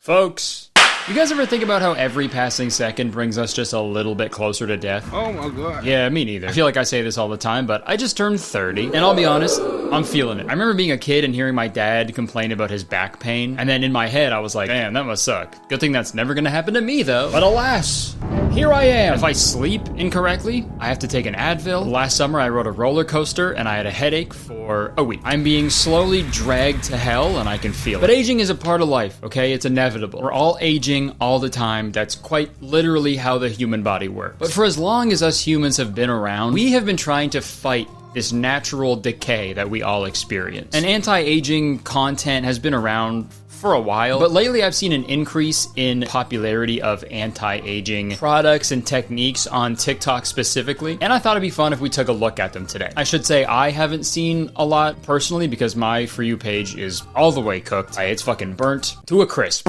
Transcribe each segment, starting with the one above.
Folks, you guys ever think about how every passing second brings us just a little bit closer to death? Oh my god. Yeah, me neither. I feel like I say this all the time, but I just turned 30, and I'll be honest, I'm feeling it. I remember being a kid and hearing my dad complain about his back pain, and then in my head I was like, damn, that must suck. Good thing that's never gonna happen to me though. But alas, here I am. If I sleep incorrectly, I have to take an Advil. Last summer I rode a roller coaster and I had a headache for a week. I'm being slowly dragged to hell and I can feel it. But aging is a part of life, okay? It's inevitable. We're all aging all the time. That's quite literally how the human body works. But for as long as us humans have been around, we have been trying to fight this natural decay that we all experience. And anti-aging content has been around for a while, but lately I've seen an increase in popularity of anti-aging products and techniques on TikTok specifically, and I thought it'd be fun if we took a look at them today. I should say I haven't seen a lot personally because my For You page is all the way cooked. It's fucking burnt to a crisp.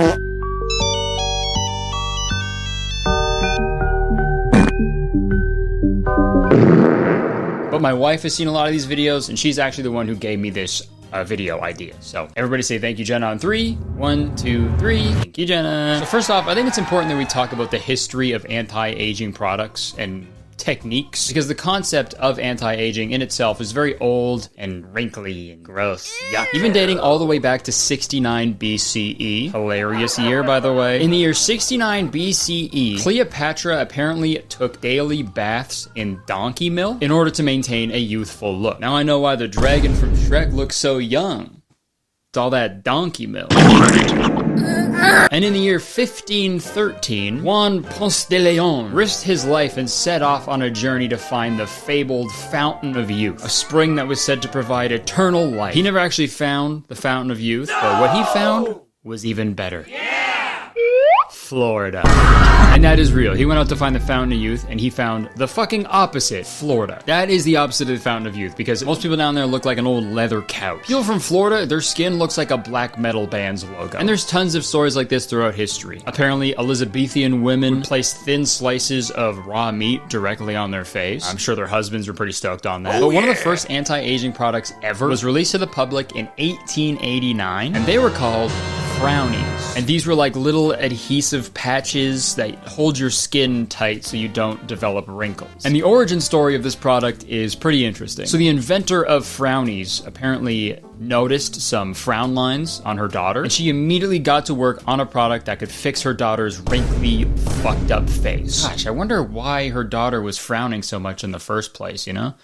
But my wife has seen a lot of these videos, and she's actually the one who gave me this video idea. So everybody say thank you, Jenna, on 3. 1, 2, 3. Thank you, Jenna. So first off, I think it's important that we talk about the history of anti-aging products and techniques, because the concept of anti-aging in itself is very old and wrinkly and gross. Yeah, even dating all the way back to 69 BCE. Hilarious year, by the way. In the year 69 BCE, Cleopatra apparently took daily baths in donkey milk in order to maintain a youthful look. Now I know why the dragon from Shrek looks so young. It's all that donkey milk. And in the year 1513, Juan Ponce de Leon risked his life and set off on a journey to find the fabled Fountain of Youth, a spring that was said to provide eternal life. He never actually found the Fountain of Youth, but what he found was even better. Florida. And that is real. He went out to find the Fountain of Youth, and he found the fucking opposite, Florida. That is the opposite of the Fountain of Youth, because most people down there look like an old leather couch. People from Florida, their skin looks like a black metal band's logo. And there's tons of stories like this throughout history. Apparently, Elizabethan women would place thin slices of raw meat directly on their face. I'm sure their husbands were pretty stoked on that. But one of the first anti-aging products ever was released to the public in 1889, and they were called Frownies. And these were like little adhesive patches that hold your skin tight so you don't develop wrinkles. And the origin story of this product is pretty interesting. So the inventor of Frownies apparently noticed some frown lines on her daughter, and she immediately got to work on a product that could fix her daughter's wrinkly, fucked up face. Gosh, I wonder why her daughter was frowning so much in the first place, you know?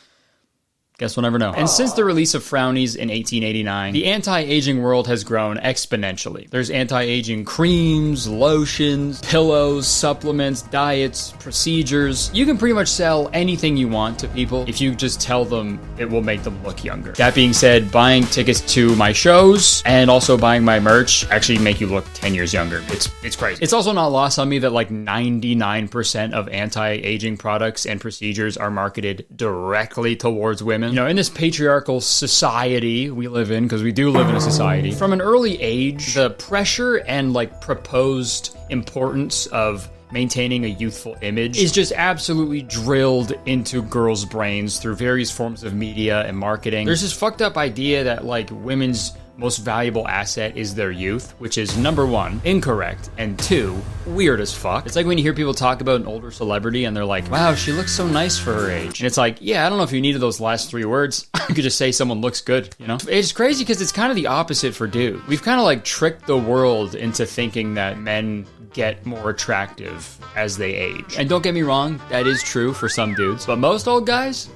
Guess we'll never know. And since the release of Frownies in 1889, the anti-aging world has grown exponentially. There's anti-aging creams, lotions, pillows, supplements, diets, procedures. You can pretty much sell anything you want to people if you just tell them it will make them look younger. That being said, buying tickets to my shows and also buying my merch actually make you look 10 years younger. It's crazy. It's also not lost on me that like 99% of anti-aging products and procedures are marketed directly towards women. You know, in this patriarchal society we live in, because we do live in a society, from an early age, the pressure and like proposed importance of maintaining a youthful image is just absolutely drilled into girls' brains through various forms of media and marketing. There's this fucked up idea that like women's most valuable asset is their youth, which is number 1, incorrect, and 2, weird as fuck. It's like when you hear people talk about an older celebrity and they're like, wow, she looks so nice for her age. And it's like, yeah, I don't know if you needed those last 3 words. You could just say someone looks good, you know? It's crazy because it's kind of the opposite for dudes. We've kind of like tricked the world into thinking that men get more attractive as they age. And don't get me wrong, that is true for some dudes, but most old guys?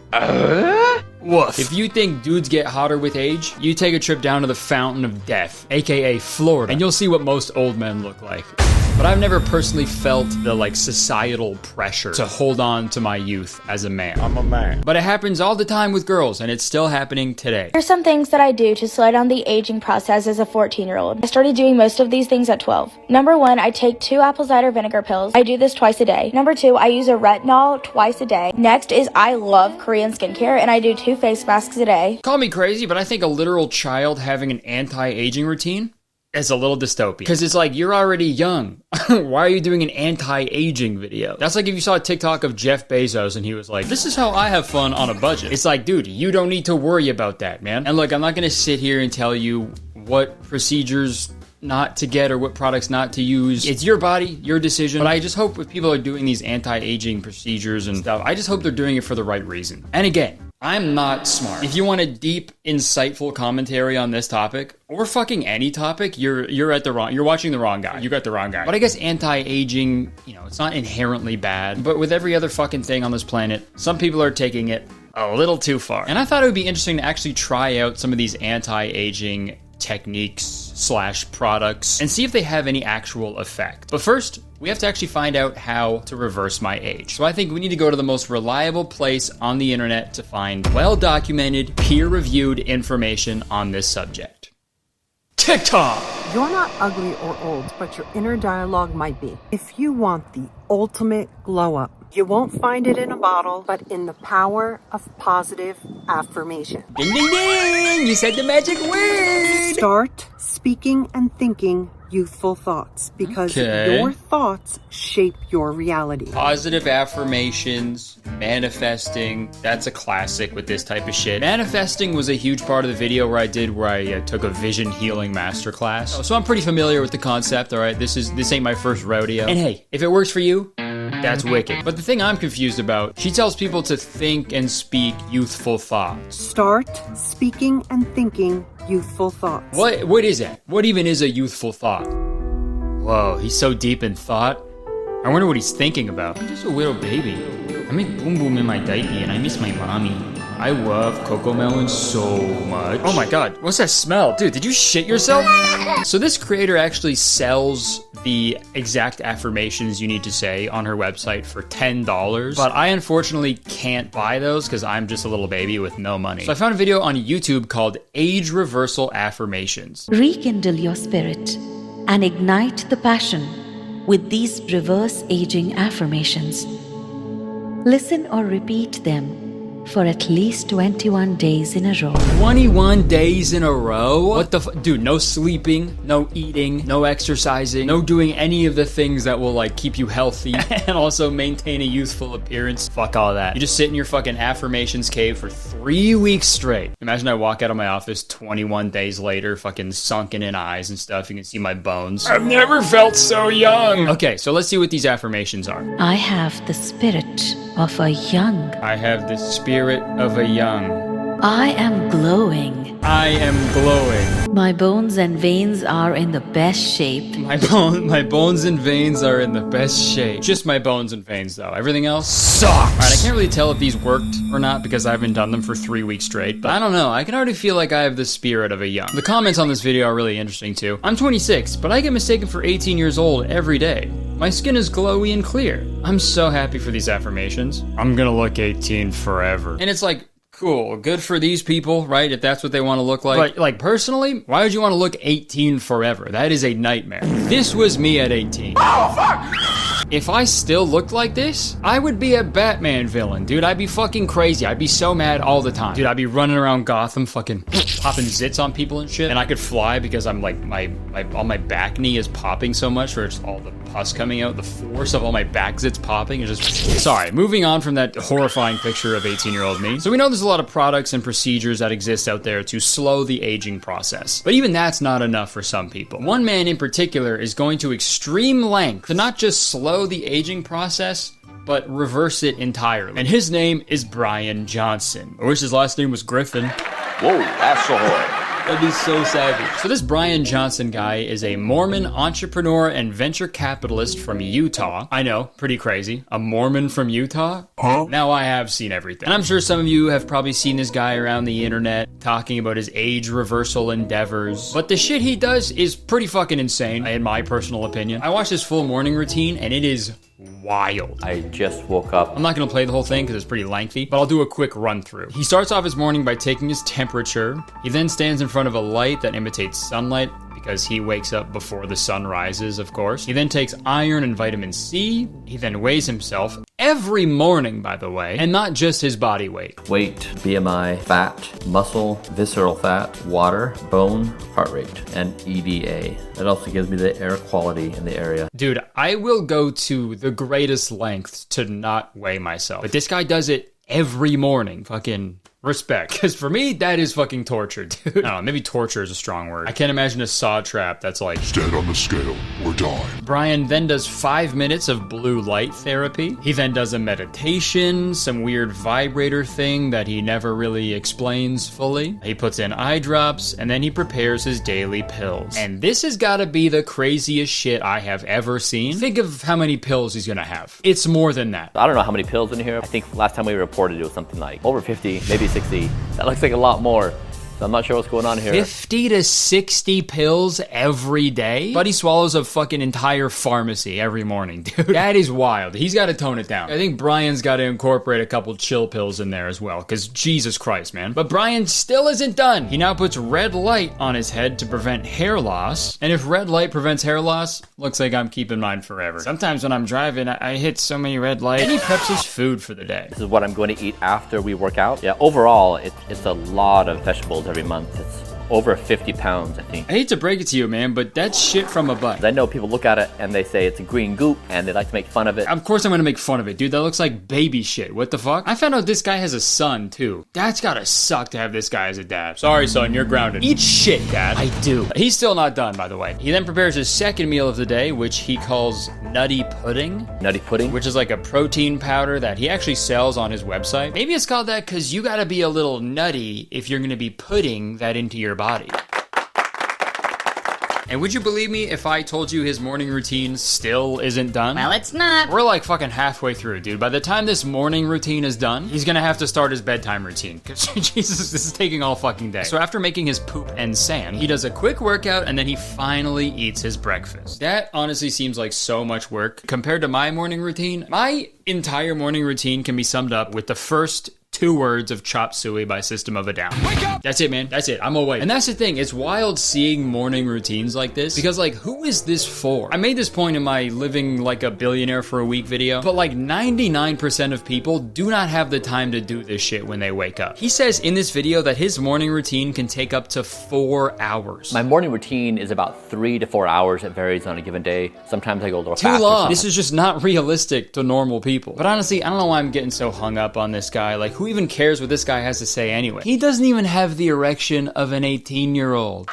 Woof. If you think dudes get hotter with age, you take a trip down to the Fountain of Death, aka Florida, and you'll see what most old men look like. But I've never personally felt the like societal pressure to hold on to my youth as a man. I'm a man. But it happens all the time with girls, and it's still happening today. Here's some things that I do to slow down the aging process as a 14-year-old. I started doing most of these things at 12. Number 1, I take 2 apple cider vinegar pills. I do this twice a day. Number 2, I use a retinol twice a day. Next is I love Korean skincare, and I do 2 face masks a day. Call me crazy, but I think a literal child having an anti-aging routine is a little dystopian. Because it's like, you're already young. Why are you doing an anti-aging video? That's like if you saw a TikTok of Jeff Bezos and he was like, this is how I have fun on a budget. It's like, dude, you don't need to worry about that, man. And look, I'm not gonna sit here and tell you what procedures not to get or what products not to use. It's your body, your decision. But I just hope if people are doing these anti-aging procedures and stuff, I just hope they're doing it for the right reason. And again, I'm not smart. If you want a deep, insightful commentary on this topic, or fucking any topic, you're watching the wrong guy. You got the wrong guy. But I guess anti-aging, it's not inherently bad. But with every other fucking thing on this planet, some people are taking it a little too far. And I thought it would be interesting to actually try out some of these anti-aging techniques/products and see if they have any actual effect. But first, we have to actually find out how to reverse my age. So I think we need to go to the most reliable place on the internet to find well-documented, peer-reviewed information on this subject. TikTok! You're not ugly or old, but your inner dialogue might be. If you want the ultimate glow up, you won't find it in a bottle, but in the power of positive affirmation. Ding, ding, ding! You said the magic word! Start speaking and thinking youthful thoughts, because your thoughts shape your reality. Positive affirmations, manifesting, that's a classic with this type of shit. Manifesting was a huge part of the video where I took a vision healing masterclass. So I'm pretty familiar with the concept, alright? This ain't my first rodeo. And hey, if it works for you, that's wicked. But the thing I'm confused about, she tells people to think and speak youthful thoughts. Start speaking and thinking youthful thoughts. What is that? What even is a youthful thought? Whoa, he's so deep in thought. I wonder what he's thinking about. I'm just a little baby. I make boom boom in my diaper and I miss my mommy. I love CoComelon so much. Oh my god, what's that smell? Dude, did you shit yourself? So this creator actually sells the exact affirmations you need to say on her website for $10. But I unfortunately can't buy those because I'm just a little baby with no money. So I found a video on YouTube called Age Reversal Affirmations. Rekindle your spirit and ignite the passion with these reverse aging affirmations. Listen or repeat them for at least 21 days in a row. 21 days in a row? What the dude, no sleeping, no eating, no exercising, no doing any of the things that will keep you healthy and also maintain a youthful appearance. Fuck all that. You just sit in your fucking affirmations cave for 3 weeks straight. Imagine I walk out of my office 21 days later, fucking sunken in eyes and stuff. You can see my bones. I've never felt so young. Okay, so let's see what these affirmations are. I have the spirit of a young. I have the spirit of a young. I am glowing. I am glowing. My bones and veins are in the best shape. My bones and veins are in the best shape. Just my bones and veins, though. Everything else sucks. Alright, I can't really tell if these worked or not because I haven't done them for 3 weeks straight, but I don't know. I can already feel like I have the spirit of a young. The comments on this video are really interesting, too. I'm 26, but I get mistaken for 18 years old every day. My skin is glowy and clear. I'm so happy for these affirmations. I'm gonna look 18 forever. And it's like, cool, good for these people, right? If that's what they want to look like. But personally, why would you want to look 18 forever? That is a nightmare. This was me at 18. Oh, fuck! If I still looked like this, I would be a Batman villain, dude. I'd be fucking crazy. I'd be so mad all the time. Dude, I'd be running around Gotham fucking popping zits on people and shit. And I could fly because I'm like, all my back knee is popping so much where it's all the pus coming out. The force of all my back zits popping is just... Sorry, moving on from that horrifying picture of 18-year-old me. So we know there's a lot of products and procedures that exist out there to slow the aging process. But even that's not enough for some people. One man in particular is going to extreme length to not just slow the aging process, but reverse it entirely. And his name is Brian Johnson. I wish his last name was Griffin. Whoa, asshole. That'd be so savage. So this Brian Johnson guy is a Mormon entrepreneur and venture capitalist from Utah. I know, pretty crazy. A Mormon from Utah? Huh? Now I have seen everything. And I'm sure some of you have probably seen this guy around the internet talking about his age reversal endeavors. But the shit he does is pretty fucking insane, in my personal opinion. I watched his full morning routine and it is wild. I just woke up. I'm not going to play the whole thing because it's pretty lengthy, but I'll do a quick run through. He starts off his morning by taking his temperature. He then stands in front of a light that imitates sunlight because he wakes up before the sun rises, of course. He then takes iron and vitamin C. He then weighs himself every morning, by the way, and not just his body weight. Weight, BMI, fat, muscle, visceral fat, water, bone, heart rate, and EDA. It also gives me the air quality in the area. Dude, I will go to the greatest lengths to not weigh myself, but this guy does it every morning. Fucking Respect. Because for me, that is fucking torture, dude. I don't know, maybe torture is a strong word. I can't imagine a saw trap that's like, Stand on the scale or die. Brian then does 5 minutes of blue light therapy. He then does a meditation, some weird vibrator thing that he never really explains fully. He puts in eye drops, and then he prepares his daily pills. And this has gotta be the craziest shit I have ever seen. Think of how many pills he's gonna have. It's more than that. I don't know how many pills in here. I think last time we reported it was something like over 50, maybe 60. That looks like a lot more. So I'm not sure what's going on here. 50 to 60 pills every day? Buddy swallows a fucking entire pharmacy every morning, dude. That is wild. He's got to tone it down. I think Brian's got to incorporate a couple chill pills in there as well, because Jesus Christ, man. But Brian still isn't done. He now puts red light on his head to prevent hair loss. And if red light prevents hair loss, looks like I'm keeping mine forever. Sometimes when I'm driving, I hit so many red lights. And he preps his food for the day. This is what I'm going to eat after we work out. Yeah, overall, it's a lot of vegetables every month. It's over 50 pounds, I think. I hate to break it to you, man, but that's shit from a butt. I know people look at it and they say it's a green goop and they like to make fun of it. Of course I'm gonna make fun of it, dude. That looks like baby shit. What the fuck? I found out this guy has a son, too. That's gotta suck to have this guy as a dad. Sorry, son, you're grounded. Eat shit, dad. I do. He's still not done, by the way. He then prepares his second meal of the day, which he calls Nutty Pudding. Nutty pudding? Which is like a protein powder that he actually sells on his website. Maybe it's called that because you gotta be a little nutty if you're gonna be putting that into your body. And would you believe me if I told you his morning routine still isn't done? Well, it's not. We're like fucking halfway through, dude. By the time this morning routine is done, he's gonna have to start his bedtime routine. Because Jesus, this is taking all fucking day. So after making his poop and sand, he does a quick workout and then he finally eats his breakfast. That honestly seems like so much work. Compared to my morning routine, my entire morning routine can be summed up with the first 2 words of Chop Suey by System of a Down. Wake up! That's it, man. That's it. I'm awake. And that's the thing. It's wild seeing morning routines like this because, like, who is this for? I made this point in my Living Like a Billionaire for a Week video, but like 99% of people do not have the time to do this shit when they wake up. He says in this video that his morning routine can take up to 4 hours. My morning routine is about 3 to 4 hours. It varies on a given day. Sometimes I go a little Too faster. long. This is just not realistic to normal people. But honestly, I don't know why I'm getting so hung up on this guy. Like, who even cares what this guy has to say anyway? He doesn't even have the erection of an 18-year-old.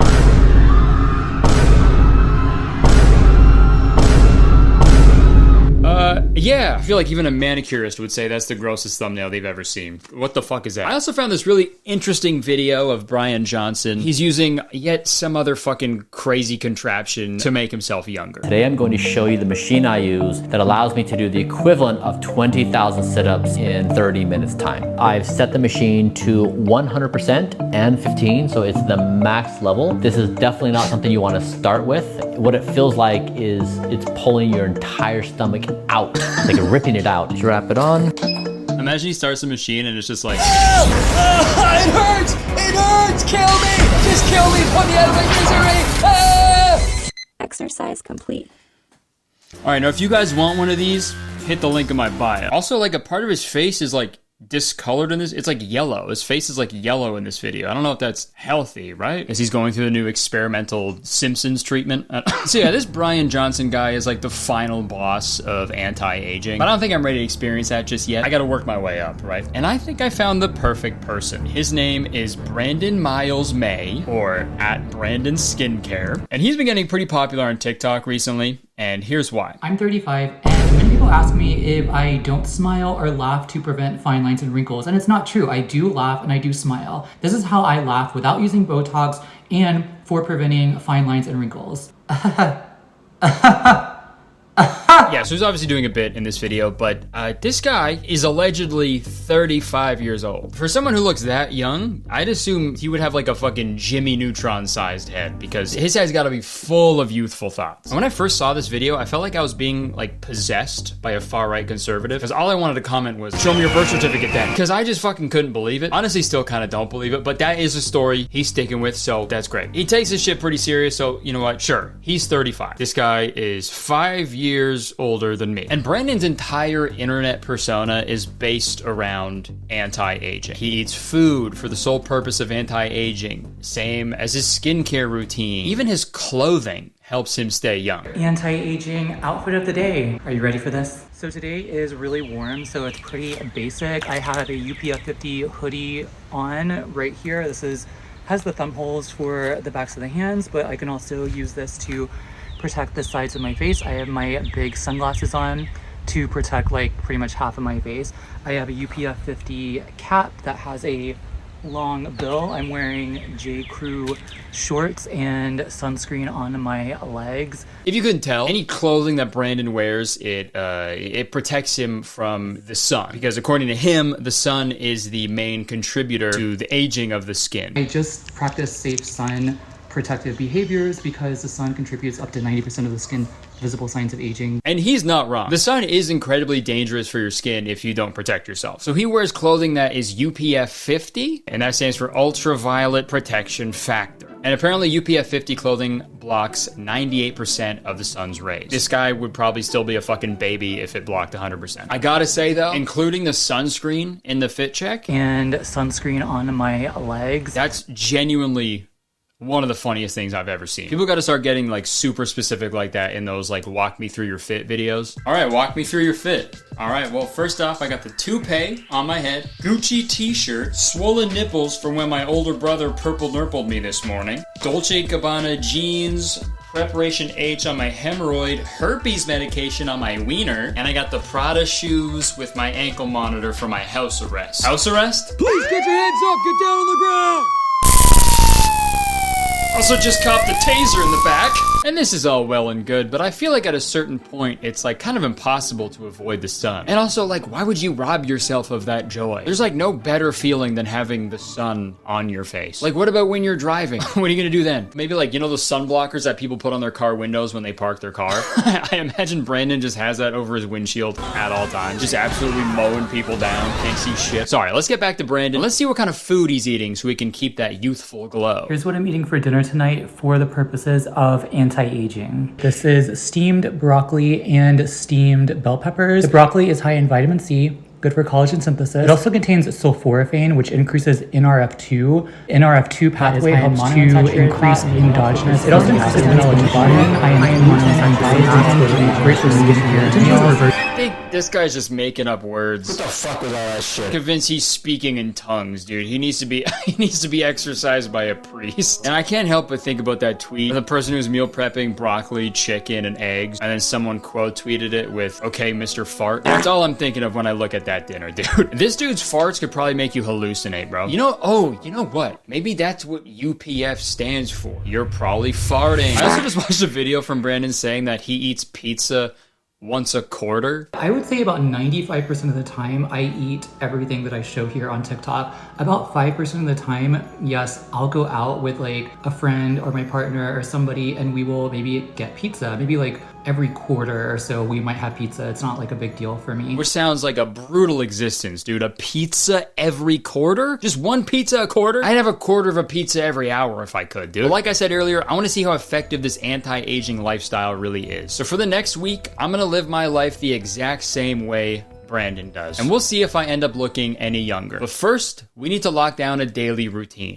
Yeah, I feel like even a manicurist would say that's the grossest thumbnail they've ever seen. What the fuck is that? I also found this really interesting video of Brian Johnson. He's using yet some other fucking crazy contraption to make himself younger. Today I'm going to show you the machine I use that allows me to do the equivalent of 20,000 sit-ups in 30 minutes time. I've set the machine to 100% and 15, so it's the max level. This is definitely not something you want to start with. What it feels like is it's pulling your entire stomach out, like ripping it out. Strap it on. Imagine he starts the machine and it's just like, it hurts! It hurts! Kill me! Just kill me! Put me out of my misery! Exercise complete. Alright, now if you guys want one of these, hit the link in my bio. Also, like, a part of his face is like discolored in this. It's like yellow. His face is like yellow in this video. I don't know if that's healthy, right? As he's going through the new experimental Simpsons treatment. So yeah, this Brian Johnson guy is like the final boss of anti-aging. But I don't think I'm ready to experience that just yet. I gotta work my way up, right? And I think I found the perfect person. His name is Brandon Miles May, or @Brandon Skincare. And he's been getting pretty popular on TikTok recently. And here's why. I'm 35, and many people ask me if I don't smile or laugh to prevent fine lines and wrinkles, and it's not true. I do laugh and I do smile. This is how I laugh without using Botox and for preventing fine lines and wrinkles. Yeah, so he's obviously doing a bit in this video, but this guy is allegedly 35 years old. For someone who looks that young, I'd assume he would have like a fucking Jimmy Neutron-sized head, because his head's gotta be full of youthful thoughts. And when I first saw this video, I felt like I was being like possessed by a far-right conservative, because all I wanted to comment was, show me your birth certificate then, because I just fucking couldn't believe it. Honestly, still kind of don't believe it, but that is a story he's sticking with, so that's great. He takes this shit pretty serious, so you know what, sure, he's 35. This guy is 5 years older than me. And Brandon's entire internet persona is based around anti-aging. He eats food for the sole purpose of anti-aging, same as his skincare routine. Even his clothing helps him stay young. Anti-aging outfit of the day. Are you ready for this? So today is really warm, so it's pretty basic. I have a UPF 50 hoodie on right here. This has the thumb holes for the backs of the hands, but I can also use this to protect the sides of my face. I have my big sunglasses on to protect like pretty much half of my face. I have a UPF 50 cap that has a long bill. I'm wearing J. Crew shorts and sunscreen on my legs. If you couldn't tell, any clothing that Brandon wears, it protects him from the sun, because according to him, the sun is the main contributor to the aging of the skin. I just practice safe sun protective behaviors because the sun contributes up to 90% of the skin visible signs of aging. And he's not wrong. The sun is incredibly dangerous for your skin if you don't protect yourself. So he wears clothing that is UPF 50, and that stands for Ultraviolet Protection Factor. And apparently UPF 50 clothing blocks 98% of the sun's rays. This guy would probably still be a fucking baby if it blocked 100%. I gotta say though, including the sunscreen in the fit check and sunscreen on my legs, that's genuinely one of the funniest things I've ever seen. People got to start getting like super specific like that in those like walk me through your fit videos. All right, walk me through your fit. All right, well, first off, I got the toupee on my head, Gucci t-shirt, swollen nipples from when my older brother purple nurpled me this morning, Dolce & Gabbana jeans, Preparation H on my hemorrhoid, herpes medication on my wiener, and I got the Prada shoes with my ankle monitor for my house arrest. House arrest? Please get your hands up, get down on the ground! Also just copped the taser in the back. And this is all well and good, but I feel like at a certain point, it's like kind of impossible to avoid the sun. And also like, why would you rob yourself of that joy? There's like no better feeling than having the sun on your face. Like what about when you're driving? What are you gonna do then? Maybe like, you know those sun blockers that people put on their car windows when they park their car? I imagine Brandon just has that over his windshield at all times. Just absolutely mowing people down, can't see shit. Sorry, let's get back to Brandon. Let's see what kind of food he's eating so he can keep that youthful glow. Here's what I'm eating for dinner tonight for the purposes of anti-aging. This is steamed broccoli and steamed bell peppers. The broccoli is high in vitamin C, good for collagen synthesis. It also contains sulforaphane, which increases NRF2. NRF2 pathway helps to increase endogenous. It also increases melatonin, high in monounsaturated, great for skincare. I think this guy's just making up words. What the fuck with all that shit? Convinced he's speaking in tongues, dude. He needs to be exercised by a priest. And I can't help but think about that tweet. The person who's meal prepping broccoli, chicken, and eggs, and then someone quote tweeted it with, "Okay, Mr. Fart." That's all I'm thinking of when I look at that dinner, dude. This dude's farts could probably make you hallucinate, bro. You know what? Maybe that's what UPF stands for. You're probably farting. I also just watched a video from Brandon saying that he eats pizza once a quarter. I would say about 95% of the time I eat everything that I show here on TikTok. About 5% of the time, yes, I'll go out with like a friend or my partner or somebody and we will maybe get pizza. Maybe like every quarter or so we might have pizza. It's not like a big deal for me. Which sounds like a brutal existence, dude. A pizza every quarter? Just one pizza a quarter? I'd have a quarter of a pizza every hour if I could, dude. But like I said earlier, I want to see how effective this anti-aging lifestyle really is. So for the next week, I'm gonna live my life the exact same way Brandon does. And we'll see if I end up looking any younger. But first, we need to lock down a daily routine.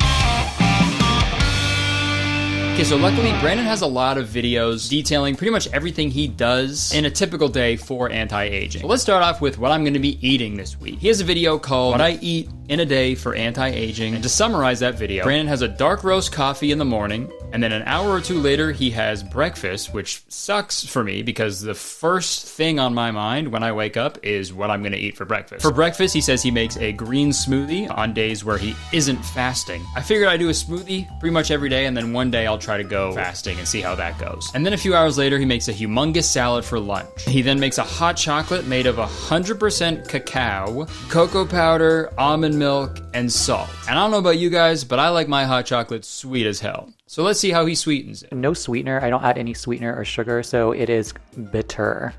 Okay, so luckily Brandon has a lot of videos detailing pretty much everything he does in a typical day for anti-aging. So let's start off with what I'm gonna be eating this week. He has a video called What I Eat in a Day for Anti-Aging. And to summarize that video, Brandon has a dark roast coffee in the morning, and then an hour or two later, he has breakfast, which sucks for me because the first thing on my mind when I wake up is what I'm gonna eat for breakfast. For breakfast, he says he makes a green smoothie on days where he isn't fasting. I figured I'd do a smoothie pretty much every day, and then one day I'll try to go fasting and see how that goes. And then a few hours later, he makes a humongous salad for lunch. He then makes a hot chocolate made of 100% cacao, cocoa powder, almond milk, and salt. And I don't know about you guys, but I like my hot chocolate sweet as hell. So let's see how he sweetens it. No sweetener. I don't add any sweetener or sugar, so it is bitter.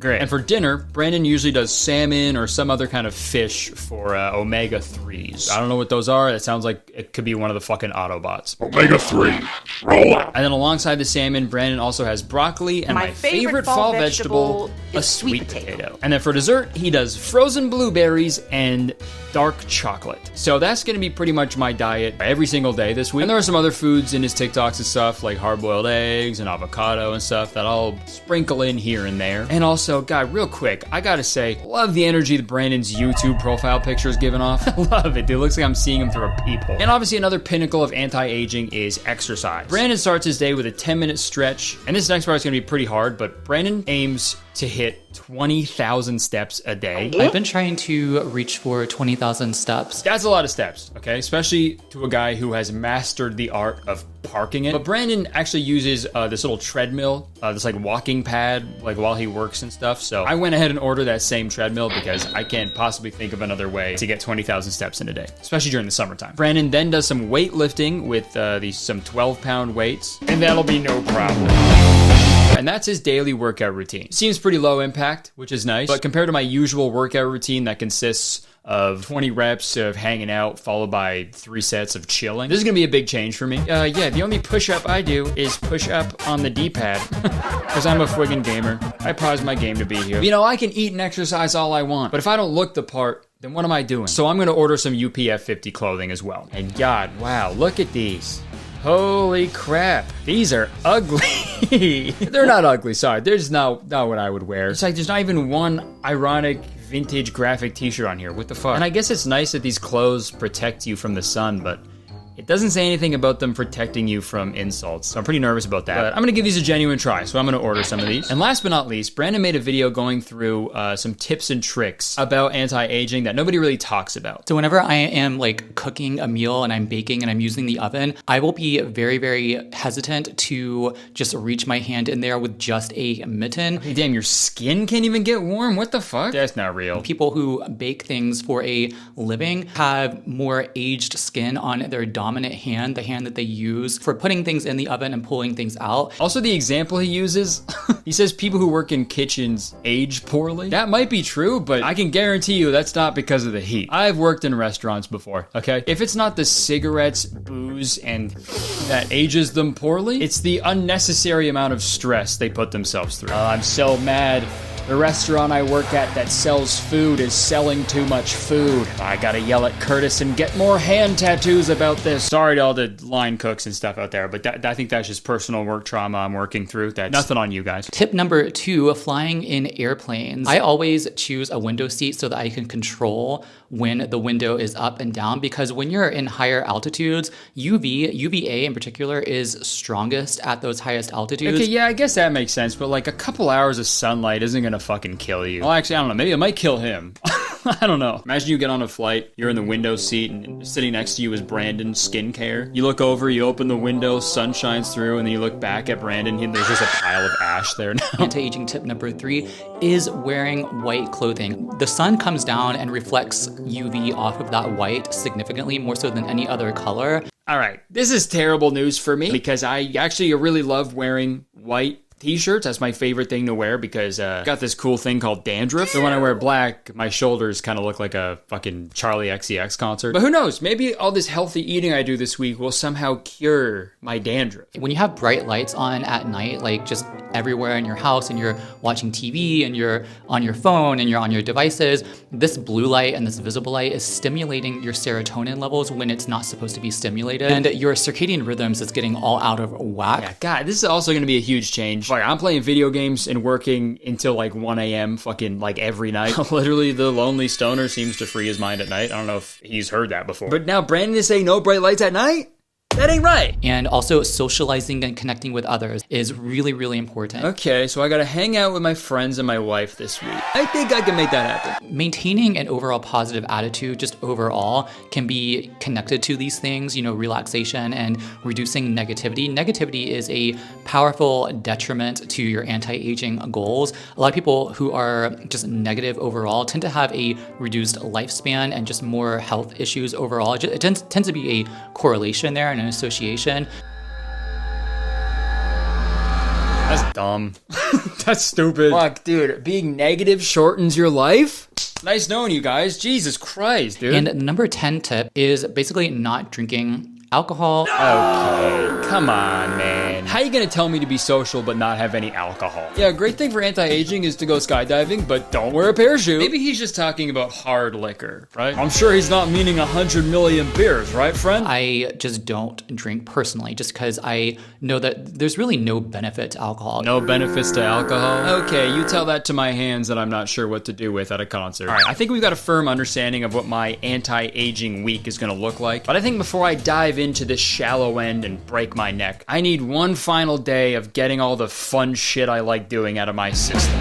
Great. And for dinner, Brandon usually does salmon or some other kind of fish for omega-3s. I don't know what those are. It sounds like it could be one of the fucking Autobots. Omega-3. Roll out. And then alongside the salmon, Brandon also has broccoli and my favorite fall vegetable, a sweet potato. And then for dessert, he does frozen blueberries and dark chocolate. So that's gonna be pretty much my diet every single day this week. And there are some other foods in his TikToks and stuff, like hard-boiled eggs and avocado and stuff that I'll sprinkle in here and there. And also, God, real quick, I gotta say, love the energy that Brandon's YouTube profile picture is giving off. I love it, dude. It looks like I'm seeing him through a peephole. And obviously another pinnacle of anti-aging is exercise. Brandon starts his day with a 10-minute stretch, and this next part is gonna be pretty hard, but Brandon aims to hit 20,000 steps a day. I've been trying to reach for 20,000 steps. That's a lot of steps, okay? Especially to a guy who has mastered the art of parking it. But Brandon actually uses this little treadmill, this like walking pad, like while he works and stuff. So I went ahead and ordered that same treadmill because I can't possibly think of another way to get 20,000 steps in a day, especially during the summertime. Brandon then does some weightlifting with some 12-pound weights, and that'll be no problem. And that's his daily workout routine. Seems pretty low impact, which is nice, but compared to my usual workout routine that consists of 20 reps of hanging out followed by 3 sets of chilling, this is gonna be a big change for me. Yeah, the only push-up I do is push up on the D-pad because I'm a friggin' gamer. I pause my game to be here. You know, I can eat and exercise all I want, but if I don't look the part, then what am I doing? So I'm gonna order some UPF 50 clothing as well. And God, wow, look at these. Holy crap, these are ugly. They're not ugly, sorry. They're just not what I would wear. It's like there's not even one ironic vintage graphic t-shirt on here. What the fuck? And I guess it's nice that these clothes protect you from the sun, but it doesn't say anything about them protecting you from insults, so I'm pretty nervous about that. But I'm gonna give these a genuine try, so I'm gonna order some of these. And last but not least, Brandon made a video going through some tips and tricks about anti-aging that nobody really talks about. So whenever I am like cooking a meal and I'm baking and I'm using the oven, I will be very, very hesitant to just reach my hand in there with just a mitten. Hey, damn, your skin can't even get warm? What the fuck? That's not real. People who bake things for a living have more aged skin on their dominant hand, the hand that they use for putting things in the oven and pulling things out. Also, the example he uses, he says people who work in kitchens age poorly. That might be true, but I can guarantee you that's not because of the heat. I've worked in restaurants before, okay? If it's not the cigarettes, booze, and that ages them poorly, it's the unnecessary amount of stress they put themselves through. I'm so mad. The restaurant I work at that sells food is selling too much food. I gotta yell at Curtis and get more hand tattoos about this. Sorry to all the line cooks and stuff out there, but I think that's just personal work trauma I'm working through. That's nothing on you guys. Tip number 2, flying in airplanes. I always choose a window seat so that I can control when the window is up and down, because when you're in higher altitudes, UVA in particular is strongest at those highest altitudes. Okay, yeah, I guess that makes sense, but like a couple hours of sunlight isn't gonna fucking kill you. Well, actually, I don't know. Maybe it might kill him. I don't know. Imagine you get on a flight, you're in the window seat, and sitting next to you is Brandon Skincare. You look over, you open the window, sun shines through, and then you look back at Brandon, and there's just a pile of ash there now. Anti-aging tip number 3 is wearing white clothing. The sun comes down and reflects UV off of that white significantly, more so than any other color. All right, this is terrible news for me because I actually really love wearing white t-shirts. That's my favorite thing to wear because I got this cool thing called dandruff. So when I wear black, my shoulders kind of look like a fucking Charlie XCX concert. But who knows? Maybe all this healthy eating I do this week will somehow cure my dandruff. When you have bright lights on at night, like just everywhere in your house, and you're watching TV and you're on your phone and you're on your devices, this blue light and this visible light is stimulating your serotonin levels when it's not supposed to be stimulated, and your circadian rhythms is getting all out of whack. Yeah, God, this is also going to be a huge change. Like, I'm playing video games and working until like 1 a.m. fucking like every night. Literally, the lonely stoner seems to free his mind at night. I don't know if he's heard that before. But now Brandon is saying no bright lights at night? That ain't right. And also socializing and connecting with others is really, really important. Okay, so I gotta hang out with my friends and my wife this week. I think I can make that happen. Maintaining an overall positive attitude, just overall, can be connected to these things, you know, relaxation and reducing negativity. Negativity is a powerful detriment to your anti-aging goals. A lot of people who are just negative overall tend to have a reduced lifespan and just more health issues overall. It tends to be a correlation there and an association. That's dumb. That's stupid. Fuck, dude, being negative shortens your life? Nice knowing you guys. Jesus Christ, dude. And number 10 tip is basically not drinking alcohol. Okay, come on, man. How you gonna tell me to be social but not have any alcohol? Yeah, a great thing for anti-aging is to go skydiving, but don't wear a parachute. Maybe he's just talking about hard liquor, right? I'm sure he's not meaning 100 million beers, right, friend? I just don't drink personally, just because I know that there's really no benefit to alcohol. No benefits to alcohol? Okay, you tell that to my hands that I'm not sure what to do with at a concert. All right, I think we've got a firm understanding of what my anti-aging week is gonna look like, but I think before I dive into this shallow end and break my neck, I need one final day of getting all the fun shit I like doing out of my system.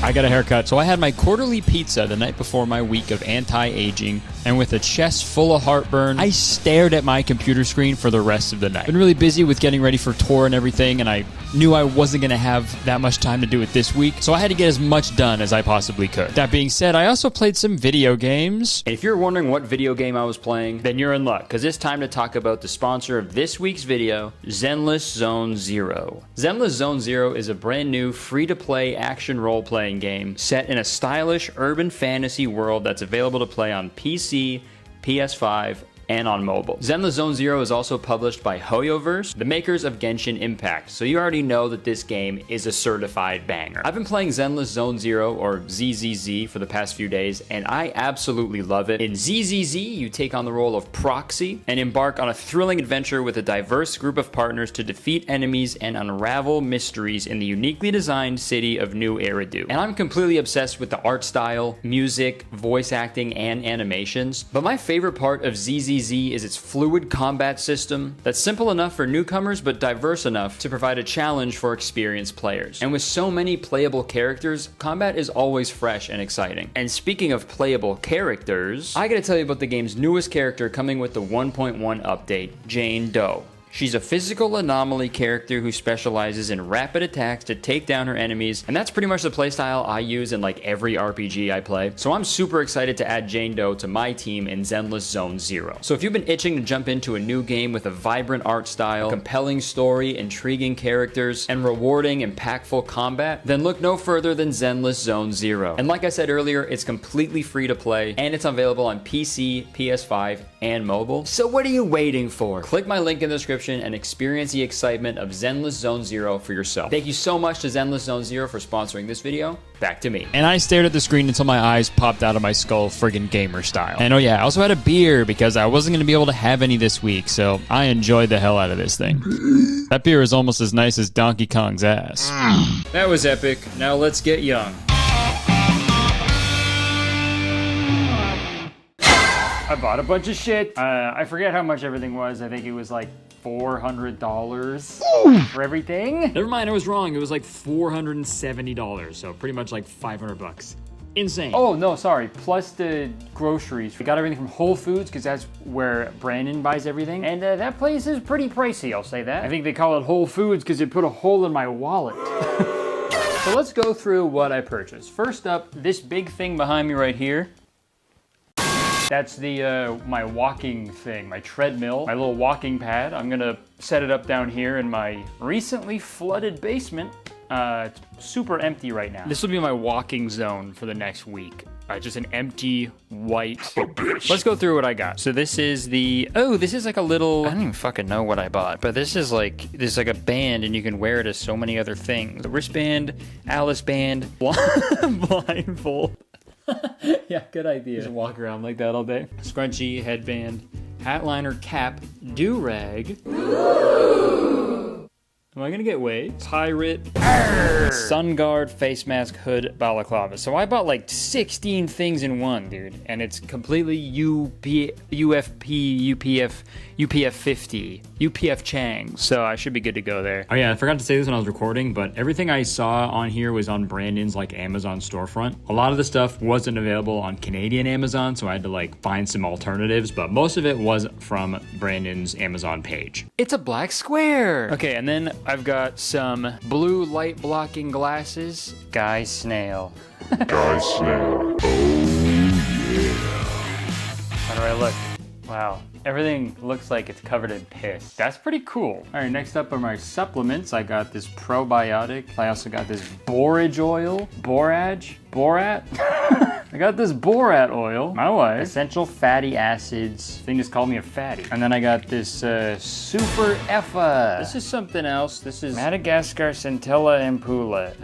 I got a haircut, so I had my quarterly pizza the night before my week of anti-aging, and with a chest full of heartburn, I stared at my computer screen for the rest of the night. Been really busy with getting ready for tour and everything, and I knew I wasn't going to have that much time to do it this week, so I had to get as much done as I possibly could. That being said, I also played some video games. And if you're wondering what video game I was playing, then you're in luck, because it's time to talk about the sponsor of this week's video, Zenless Zone Zero. Zenless Zone Zero is a brand new free-to-play action role-playing game set in a stylish urban fantasy world that's available to play on PC, PS5, and on mobile. Zenless Zone Zero is also published by Hoyoverse, the makers of Genshin Impact, so you already know that this game is a certified banger. I've been playing Zenless Zone Zero, or ZZZ, for the past few days, and I absolutely love it. In ZZZ, you take on the role of Proxy and embark on a thrilling adventure with a diverse group of partners to defeat enemies and unravel mysteries in the uniquely designed city of New Eridu. And I'm completely obsessed with the art style, music, voice acting, and animations, but my favorite part of ZZZ is its fluid combat system that's simple enough for newcomers but diverse enough to provide a challenge for experienced players. And with so many playable characters, combat is always fresh and exciting. And speaking of playable characters, I gotta tell you about the game's newest character coming with the 1.1 update, Jane Doe. She's a physical anomaly character who specializes in rapid attacks to take down her enemies, and that's pretty much the playstyle I use in like every RPG I play. So I'm super excited to add Jane Doe to my team in Zenless Zone Zero. So if you've been itching to jump into a new game with a vibrant art style, compelling story, intriguing characters, and rewarding, impactful combat, then look no further than Zenless Zone Zero. And like I said earlier, it's completely free to play, and it's available on PC, PS5, and mobile. So what are you waiting for? Click my link in the description and experience the excitement of Zenless Zone Zero for yourself. Thank you so much to Zenless Zone Zero for sponsoring this video. Back to me. And I stared at the screen until my eyes popped out of my skull, friggin' gamer style. And oh yeah, I also had a beer because I wasn't gonna be able to have any this week, so I enjoyed the hell out of this thing. That beer is almost as nice as Donkey Kong's ass. That was epic. Now let's get young. I bought a bunch of shit. I forget how much everything was. I think it was like $400 for everything. Never mind, I was wrong. It was like $470, so pretty much like 500 bucks. Insane. Oh, no, sorry. Plus the groceries. We got everything from Whole Foods because that's where Brandon buys everything. And that place is pretty pricey, I'll say that. I think they call it Whole Foods because it put a hole in my wallet. So let's go through what I purchased. First up, this big thing behind me right here. That's the my walking thing, my treadmill, my little walking pad. I'm gonna set it up down here in my recently flooded basement. It's super empty right now. This will be my walking zone for the next week. Just an empty white. Let's go through what I got. So this is the, oh, this is like a little, I don't even fucking know what I bought, but this is like a band and you can wear it as so many other things. The wristband, Alice band, blindfold. Yeah, good idea. Just walk around like that all day. Scrunchie, headband, hat liner, cap, do-rag. Am I gonna get waves? Pirate, sun guard, face mask, hood, balaclava. So I bought like 16 things in one, dude. And it's completely UPF 50, UPF Chang. So I should be good to go there. Oh yeah, I forgot to say this when I was recording, but everything I saw on here was on Brandon's like Amazon storefront. A lot of the stuff wasn't available on Canadian Amazon, so I had to like find some alternatives, but most of it was from Brandon's Amazon page. It's a black square. Okay, and then I've got some blue light blocking glasses. Guy Snail. Guy Snail. Oh, yeah. How do I look? Wow, everything looks like it's covered in piss. That's pretty cool. All right, next up are my supplements. I got this probiotic. I also got this borage oil. Borat? I got this borat oil. My wife. Essential fatty acids. Thing just called me a fatty. And then I got this Super Effa. This is something else. This is Madagascar Centella Ampoule.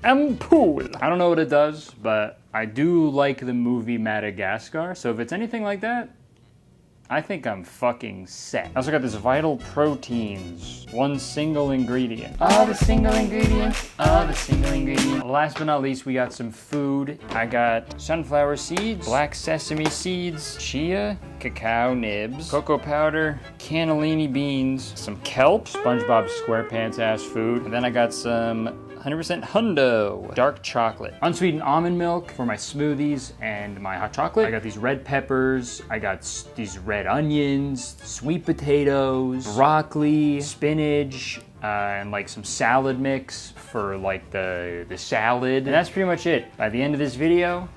Ampoule. I don't know what it does, but I do like the movie Madagascar. So if it's anything like that, I think I'm fucking set. I also got this Vital Proteins. One single ingredient. All the single ingredients. All the single ingredients. Last but not least, we got some food. I got sunflower seeds, black sesame seeds, chia, cacao nibs, cocoa powder, cannellini beans, some kelp, SpongeBob SquarePants ass food. And then I got some 100% Hundo dark chocolate. Unsweetened almond milk for my smoothies and my hot chocolate. I got these red peppers. I got these red onions, sweet potatoes, broccoli, spinach, and like some salad mix for like the salad. And that's pretty much it. By the end of this video,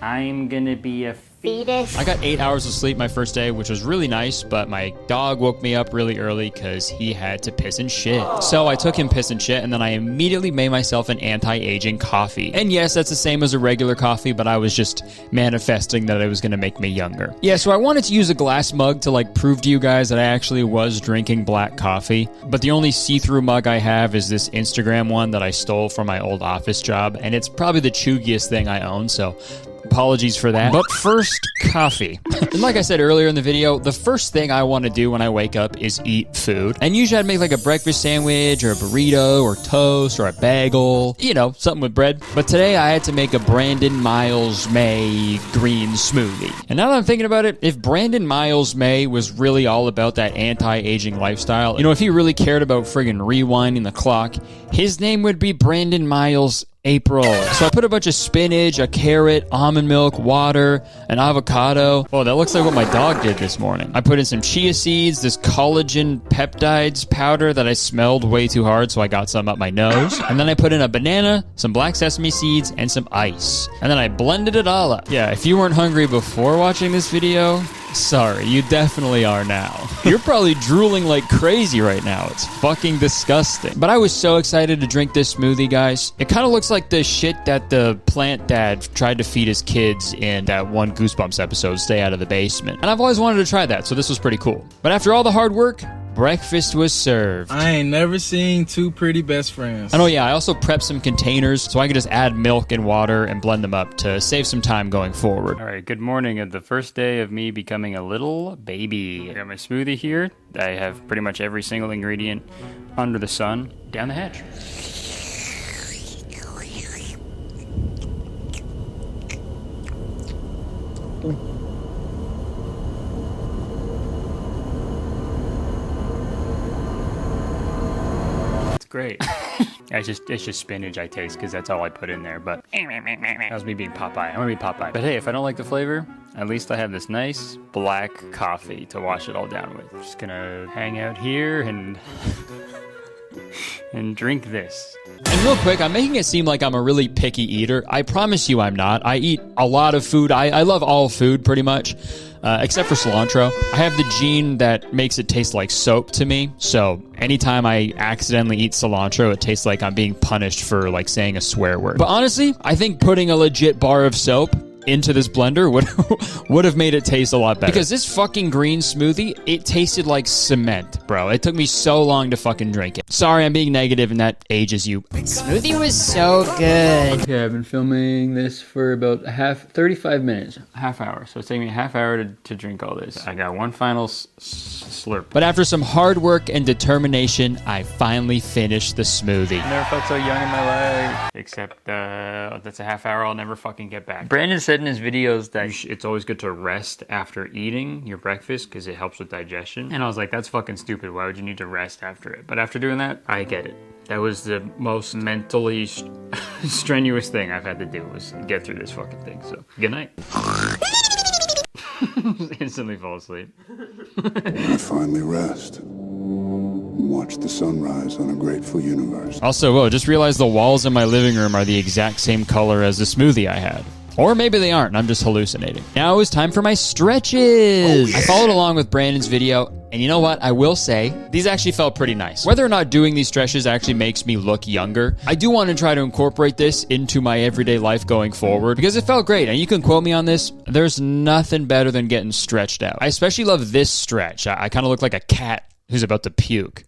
I'm gonna be a fetus. I got 8 hours of sleep my first day, which was really nice, but my dog woke me up really early because he had to piss and shit. So I took him piss and shit, and then I immediately made myself an anti-aging coffee. And yes, that's the same as a regular coffee, but I was just manifesting that it was gonna make me younger. Yeah, so I wanted to use a glass mug to like prove to you guys that I actually was drinking black coffee, but the only see-through mug I have is this Instagram one that I stole from my old office job, and it's probably the chuggiest thing I own, so apologies for that. But first, coffee. And like I said earlier in the video, the first thing I want to do when I wake up is eat food. And usually I'd make like a breakfast sandwich or a burrito or toast or a bagel, you know, something with bread. But today I had to make a Brandon Miles May green smoothie. And now that I'm thinking about it, if Brandon Miles May was really all about that anti-aging lifestyle, you know, if he really cared about friggin' rewinding the clock, his name would be Brandon Miles April. So I put a bunch of spinach, a carrot, almond milk, water, an avocado. Oh, that looks like what my dog did this morning. I put in some chia seeds, this collagen peptides powder that I smelled way too hard, so I got some up my nose. And then I put in a banana, some black sesame seeds, and some ice. And then I blended it all up. Yeah, if you weren't hungry before watching this video, sorry, you definitely are now. You're probably drooling like crazy right now. It's fucking disgusting. But I was so excited to drink this smoothie, guys. It kind of looks like the shit that the plant dad tried to feed his kids in that one Goosebumps episode, Stay Out of the Basement. And I've always wanted to try that, so this was pretty cool. But after all the hard work, breakfast was served. I ain't never seen two pretty best friends. And oh yeah, I also prepped some containers so I could just add milk and water and blend them up to save some time going forward. All right, good morning of the first day of me becoming a little baby. I got my smoothie here. I have pretty much every single ingredient under the sun. Down the hatch. Great. It's just spinach I taste because that's all I put in there, but that was me being Popeye. I'm gonna be Popeye. But hey, if I don't like the flavor, at least I have this nice black coffee to wash it all down with. I'm just gonna hang out here and drink this. And real quick, I'm making it seem like I'm a really picky eater. I promise you I'm not. I eat a lot of food. I love all food pretty much. Except for cilantro. I have the gene that makes it taste like soap to me. So anytime I accidentally eat cilantro, it tastes like I'm being punished for like saying a swear word. But honestly, I think putting a legit bar of soap into this blender would have made it taste a lot better. Because this fucking green smoothie, it tasted like cement, bro. It took me so long to fucking drink it. Sorry, I'm being negative and that ages you. Smoothie was so good. Okay, I've been filming this for about 35 minutes, half hour. So it's taking me a half hour to drink all this. I got one final slurp. But after some hard work and determination, I finally finished the smoothie. I never felt so young in my life. Except that's a half hour I'll never fucking get back. Brandon said in his videos that it's always good to rest after eating your breakfast because it helps with digestion. And I was like, that's fucking stupid. Why would you need to rest after it? But after doing that, I get it. That was the most mentally strenuous thing I've had to do was get through this fucking thing. So, good night. Instantly fall asleep. I finally rest. Watch the sunrise on a grateful universe. Also, whoa, just realized the walls in my living room are the exact same color as the smoothie I had. Or maybe they aren't, and I'm just hallucinating. Now it was time for my stretches. I followed along with Brandon's video, and you know what? I will say, these actually felt pretty nice. Whether or not doing these stretches actually makes me look younger, I do want to try to incorporate this into my everyday life going forward because it felt great. And you can quote me on this. There's nothing better than getting stretched out. I especially love this stretch. I kind of look like a cat who's about to puke.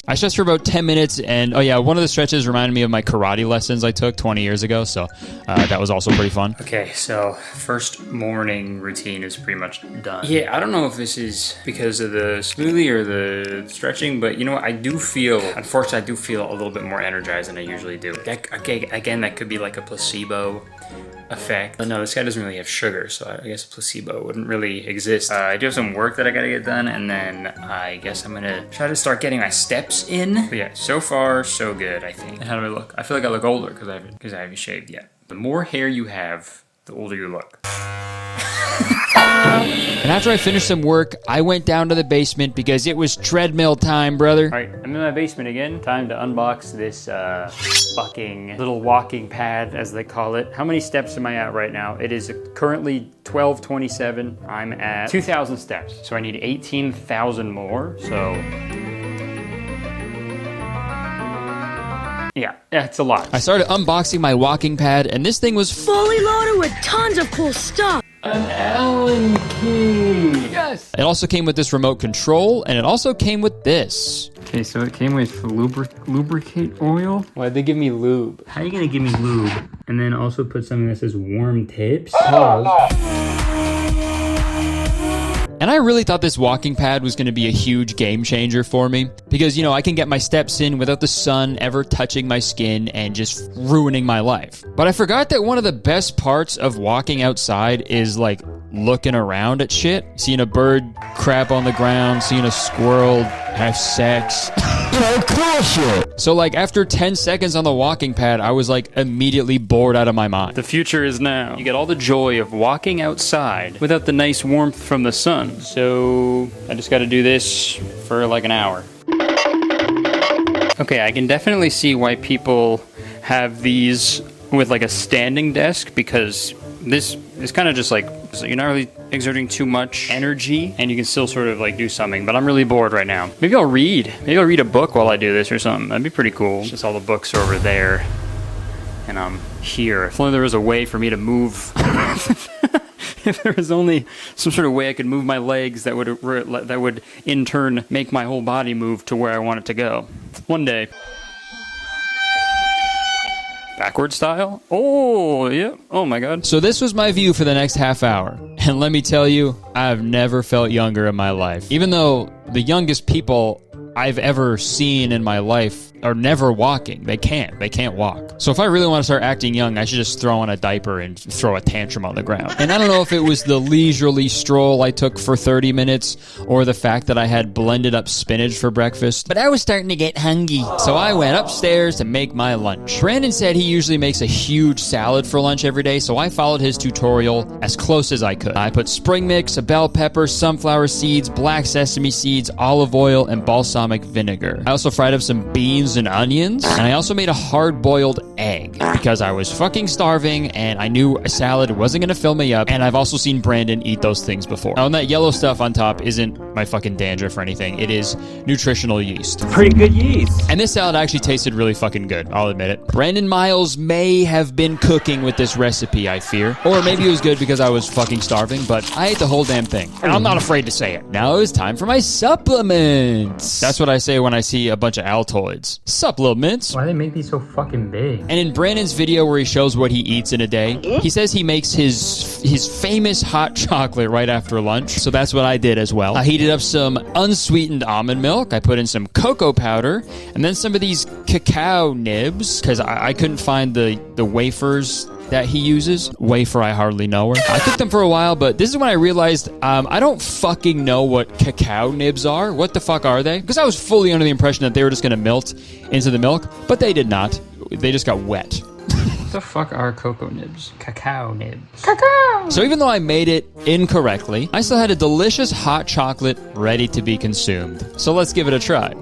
I stretched for about 10 minutes, and oh yeah, one of the stretches reminded me of my karate lessons I took 20 years ago, so that was also pretty fun. Okay, so first morning routine is pretty much done. Yeah, I don't know if this is because of the smoothie or the stretching, but you know what, unfortunately I do feel a little bit more energized than I usually do. Again, that could be like a placebo effect. But no, this guy doesn't really have sugar, so I guess placebo wouldn't really exist. I do have some work that I gotta get done, and then I guess I'm gonna try to start getting my steps in. But yeah, so far, so good, I think. And how do I look? I feel like I look older because I haven't shaved yet. The more hair you have, the older you look. And after I finished some work, I went down to the basement because it was treadmill time, brother. All right, I'm in my basement again. Time to unbox this fucking little walking pad, as they call it. How many steps am I at right now? It is currently 1227. I'm at 2,000 steps. So I need 18,000 more, so... Yeah, it's a lot. I started unboxing my walking pad, and this thing was fully loaded with tons of cool stuff. An Allen key! Yes! It also came with this remote control, and it also came with this. Okay, so it came with lubricate oil. Why'd they give me lube? How are you gonna give me lube? And then also put something that says warm tips? And I really thought this walking pad was going to be a huge game changer for me because, you know, I can get my steps in without the sun ever touching my skin and just ruining my life. But I forgot that one of the best parts of walking outside is like looking around at shit. Seeing a bird crap on the ground, seeing a squirrel have sex. You know, cool shit. So like after 10 seconds on the walking pad, I was like immediately bored out of my mind. The future is now. You get all the joy of walking outside without the nice warmth from the sun. So I just got to do this for like an hour. Okay, I can definitely see why people have these with like a standing desk because this is kind of just like, you're not really exerting too much energy and you can still sort of like do something, but I'm really bored right now. Maybe I'll read a book while I do this or something. That'd be pretty cool. Just all the books are over there and I'm here. If only there was a way for me to move. If there was only some sort of way I could move my legs that would in turn make my whole body move to where I want it to go. One day. Backward style? Oh, yeah. Oh my god. So this was my view for the next half hour. And let me tell you, I've never felt younger in my life. Even though the youngest people I've ever seen in my life are never walking. They can't walk. So if I really want to start acting young, I should just throw on a diaper and throw a tantrum on the ground. And I don't know if it was the leisurely stroll I took for 30 minutes or the fact that I had blended up spinach for breakfast, but I was starting to get hungry. So I went upstairs to make my lunch. Brandon said he usually makes a huge salad for lunch every day, so I followed his tutorial as close as I could. I put spring mix, a bell pepper, sunflower seeds, black sesame seeds, olive oil, and balsamic vinegar. I also fried up some beans and onions, and I also made a hard-boiled egg because I was fucking starving and I knew a salad wasn't gonna fill me up, and I've also seen Brandon eat those things before. Now, and that yellow stuff on top isn't my fucking dandruff or anything. It is nutritional yeast. Pretty good yeast. And this salad actually tasted really fucking good, I'll admit it. Brandon Miles may have been cooking with this recipe, I fear. Or maybe it was good because I was fucking starving, but I ate the whole damn thing. And I'm not afraid to say it. Now it's time for my supplements. That's what I say when I see a bunch of Altoids. Supplements. Why do they make these so fucking big? And in Brandon's video where he shows what he eats in a day, he says he makes his famous hot chocolate right after lunch. So that's what I did as well. I heated up some unsweetened almond milk. I put in some cocoa powder and then some of these cacao nibs because I couldn't find the wafers that he uses. Wafer, I hardly know her. I cooked them for a while, but this is when I realized I don't fucking know what cacao nibs are. What the fuck are they? Because I was fully under the impression that they were just going to melt into the milk, but they did not. They just got wet. What the fuck are cocoa nibs? Cacao nibs. Cacao! So even though I made it incorrectly, I still had a delicious hot chocolate ready to be consumed. So let's give it a try.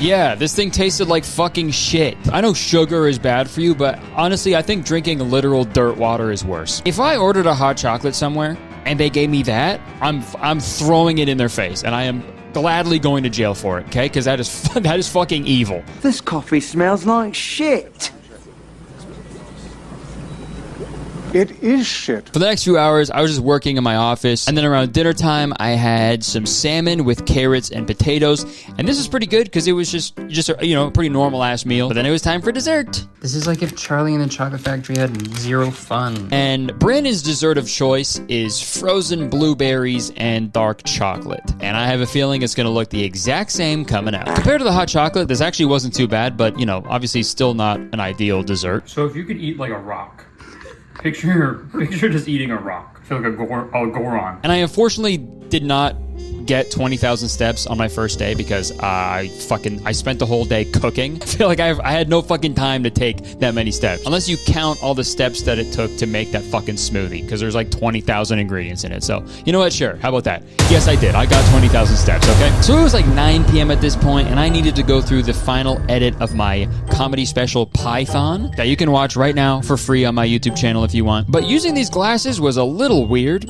Yeah, this thing tasted like fucking shit. I know sugar is bad for you, but honestly, I think drinking literal dirt water is worse. If I ordered a hot chocolate somewhere and they gave me that, I'm throwing it in their face, and I am gladly going to jail for it, okay? Because that is fucking evil. This coffee smells like shit. It is shit. For the next few hours, I was just working in my office, and then around dinner time, I had some salmon with carrots and potatoes, and this was pretty good because it was just a pretty normal ass meal. But then it was time for dessert. This is like if Charlie and the Chocolate Factory had zero fun. And Brandon's dessert of choice is frozen blueberries and dark chocolate, and I have a feeling it's gonna look the exact same coming out. Compared to the hot chocolate, this actually wasn't too bad, but obviously still not an ideal dessert. So if you could eat like a rock, Picture just eating a rock. I feel like a Goron. And I unfortunately did not get 20,000 steps on my first day because I spent the whole day cooking. I feel like I had no fucking time to take that many steps. Unless you count all the steps that it took to make that fucking smoothie, because there's like 20,000 ingredients in it. So, you know what? Sure. How about that? Yes, I did. I got 20,000 steps, okay? So it was like 9 p.m. at this point, and I needed to go through the final edit of my comedy special Python that you can watch right now for free on my YouTube channel if you want. But using these glasses was a little weird,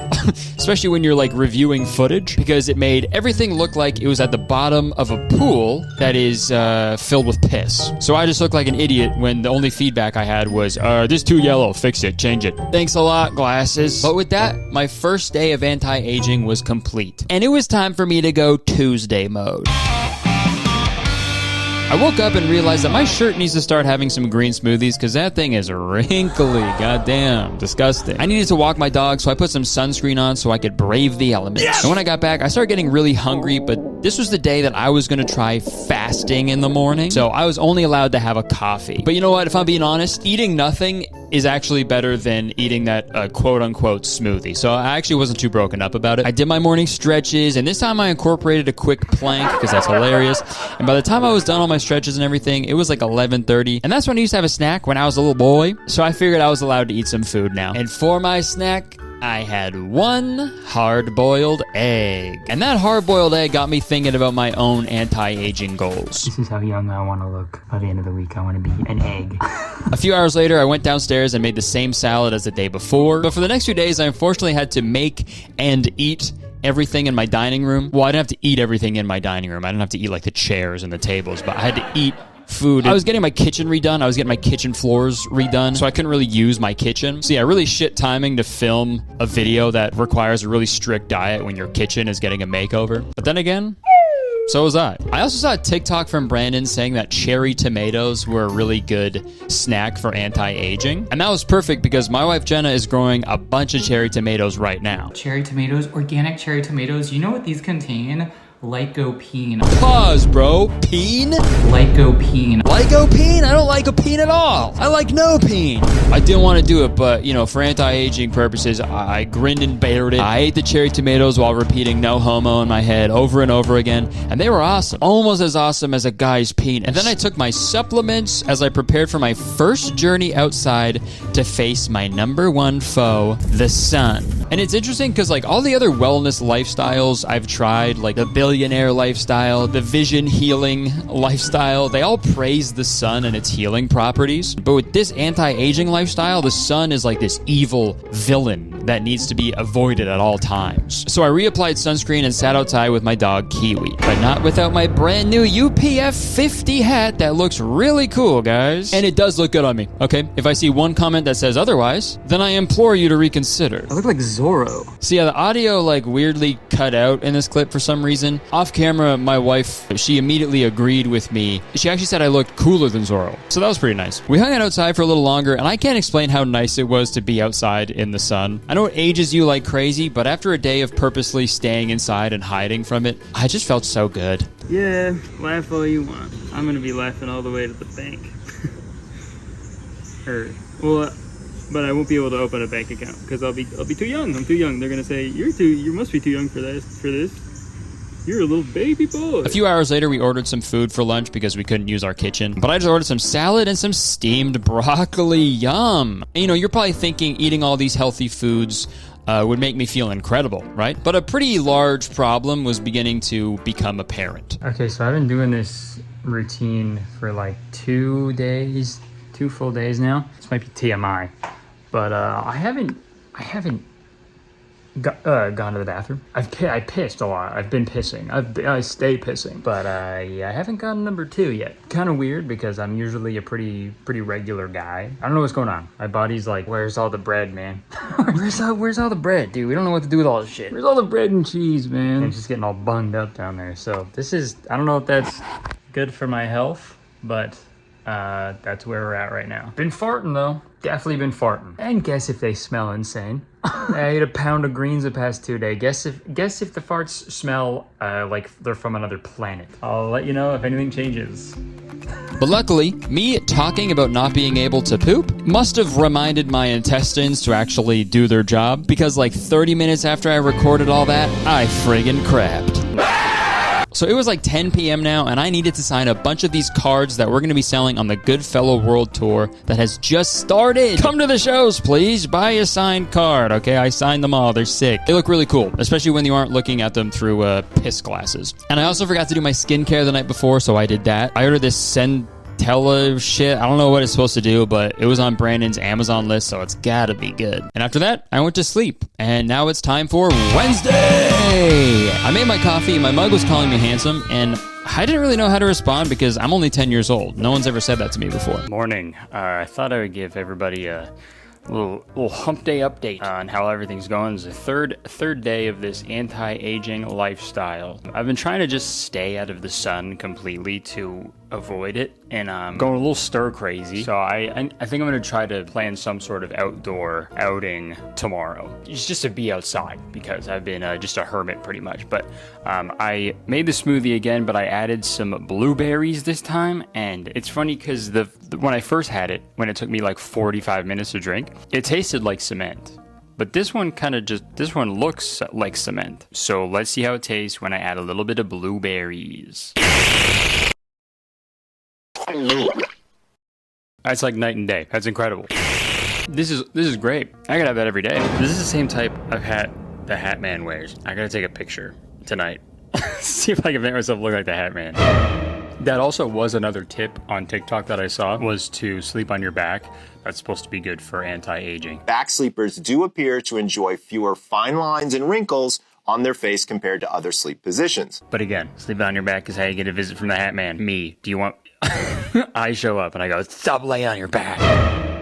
especially when you're like reviewing footage, because it made everything look like it was at the bottom of a pool that is filled with piss. So I just looked like an idiot when the only feedback I had was, this is too yellow, fix it, change it. Thanks a lot, glasses. But with that, my first day of anti-aging was complete. And it was time for me to go Tuesday mode. I woke up and realized that my shirt needs to start having some green smoothies because that thing is wrinkly. Goddamn, disgusting. I needed to walk my dog, so I put some sunscreen on so I could brave the elements. Yes! And when I got back, I started getting really hungry, but this was the day that I was going to try fasting in the morning, so I was only allowed to have a coffee. But you know what? If I'm being honest, eating nothing is actually better than eating that quote-unquote smoothie. So I actually wasn't too broken up about it. I did my morning stretches, and this time I incorporated a quick plank because that's hilarious. And by the time I was done all my stretches and everything, it was like 11:30, and that's when I used to have a snack when I was a little boy. So I figured I was allowed to eat some food now. And for my snack, I had one hard-boiled egg. And that hard-boiled egg got me thinking about my own anti-aging goals. This is how young I want to look. By the end of the week, I want to be an egg. A few hours later, I went downstairs and made the same salad as the day before. But for the next few days, I unfortunately had to make and eat everything in my dining room. Well, I didn't have to eat everything in my dining room. I didn't have to eat like the chairs and the tables, but I had to eat food. I was getting my kitchen redone. I was getting my kitchen floors redone, so I couldn't really use my kitchen. So yeah, really shit timing to film a video that requires a really strict diet when your kitchen is getting a makeover. But then again, so was I. I also saw a TikTok from Brandon saying that cherry tomatoes were a really good snack for anti-aging. And that was perfect because my wife Jenna is growing a bunch of cherry tomatoes right now. Cherry tomatoes, organic cherry tomatoes, you know what these contain? Lycopene. Pause, bro. Peen? Lycopene. Lycopene? I don't like a peen at all. I like no peen. I didn't want to do it, but, for anti-aging purposes, I grinned and bared it. I ate the cherry tomatoes while repeating no homo in my head over and over again, and they were awesome. Almost as awesome as a guy's penis. And then I took my supplements as I prepared for my first journey outside to face my number one foe, the sun. And it's interesting because, all the other wellness lifestyles I've tried, like the billionaire lifestyle, the vision healing lifestyle, they all praise the sun and its healing properties. But with this anti-aging lifestyle, the sun is like this evil villain that needs to be avoided at all times. So I reapplied sunscreen and sat outside with my dog Kiwi, but not without my brand new UPF 50 hat that looks really cool, guys. And it does look good on me, okay? If I see one comment that says otherwise, then I implore you to reconsider. I look like Zorro. So yeah, the audio weirdly cut out in this clip for some reason. Off camera, my wife, she immediately agreed with me. She actually said I looked cooler than Zorro. So that was pretty nice. We hung out outside for a little longer, and I can't explain how nice it was to be outside in the sun. I know it ages you like crazy, but after a day of purposely staying inside and hiding from it, I just felt so good. Yeah, laugh all you want. I'm gonna be laughing all the way to the bank. But I won't be able to open a bank account because I'll be too young. I'm too young. They're gonna say you must be too young for this. You're a little baby boy. A few hours later, we ordered some food for lunch because we couldn't use our kitchen. But I just ordered some salad and some steamed broccoli. Yum. And, you're probably thinking eating all these healthy foods would make me feel incredible, right? But a pretty large problem was beginning to become apparent. Okay, so I've been doing this routine for like 2 days, 2 full days now. This might be TMI, but I haven't gone to the bathroom. I pissed a lot. I've been pissing. I stay pissing, but I haven't gotten number 2 yet. Kind of weird because I'm usually a pretty regular guy. I don't know what's going on. My body's like, where's all the bread, man? where's all the bread, dude? We don't know what to do with all this shit. Where's all the bread and cheese, man? It's just getting all bunged up down there. So this is, I don't know if that's good for my health, but that's where we're at right now. Been farting though. Definitely been farting. And guess if they smell insane. I ate a pound of greens the past 2 days. Guess if the farts smell like they're from another planet. I'll let you know if anything changes. But luckily, me talking about not being able to poop must have reminded my intestines to actually do their job, because like 30 minutes after I recorded all that, I friggin' crapped. So it was like 10 p.m. now, and I needed to sign a bunch of these cards that we're going to be selling on the Goodfellow World Tour that has just started. Come to the shows, please. Buy a signed card, okay? I signed them all. They're sick. They look really cool, especially when you aren't looking at them through piss glasses. And I also forgot to do my skincare the night before, so I did that. I ordered this Centella shit. I don't know what it's supposed to do, but it was on Brandon's Amazon list, so it's gotta be good. And after that, I went to sleep. And now it's time for Wednesday! I made my coffee, my mug was calling me handsome, and I didn't really know how to respond because I'm only 10 years old. No one's ever said that to me before. Morning. I thought I would give everybody a little hump day update on how everything's going. It's the third day of this anti-aging lifestyle. I've been trying to just stay out of the sun completely to avoid it, and I'm going a little stir crazy. So I think I'm gonna try to plan some sort of outdoor outing tomorrow. It's just to be outside because I've been just a hermit pretty much. But I made the smoothie again, but I added some blueberries this time, and it's funny because when I first had it, when it took me like 45 minutes to drink, it tasted like cement. But this one looks like cement. So let's see how it tastes when I add a little bit of blueberries. That's like night and day. That's incredible. This is great. I gotta have that every day. This is the same type of hat the Hat Man wears. I gotta take a picture tonight. See if I can make myself look like the Hat Man. That also was another tip on TikTok that I saw, was to sleep on your back. That's supposed to be good for anti-aging. Back sleepers do appear to enjoy fewer fine lines and wrinkles on their face compared to other sleep positions. But again, sleeping on your back is how you get a visit from the Hat Man. Me, do you want... I show up and I go, stop laying on your back.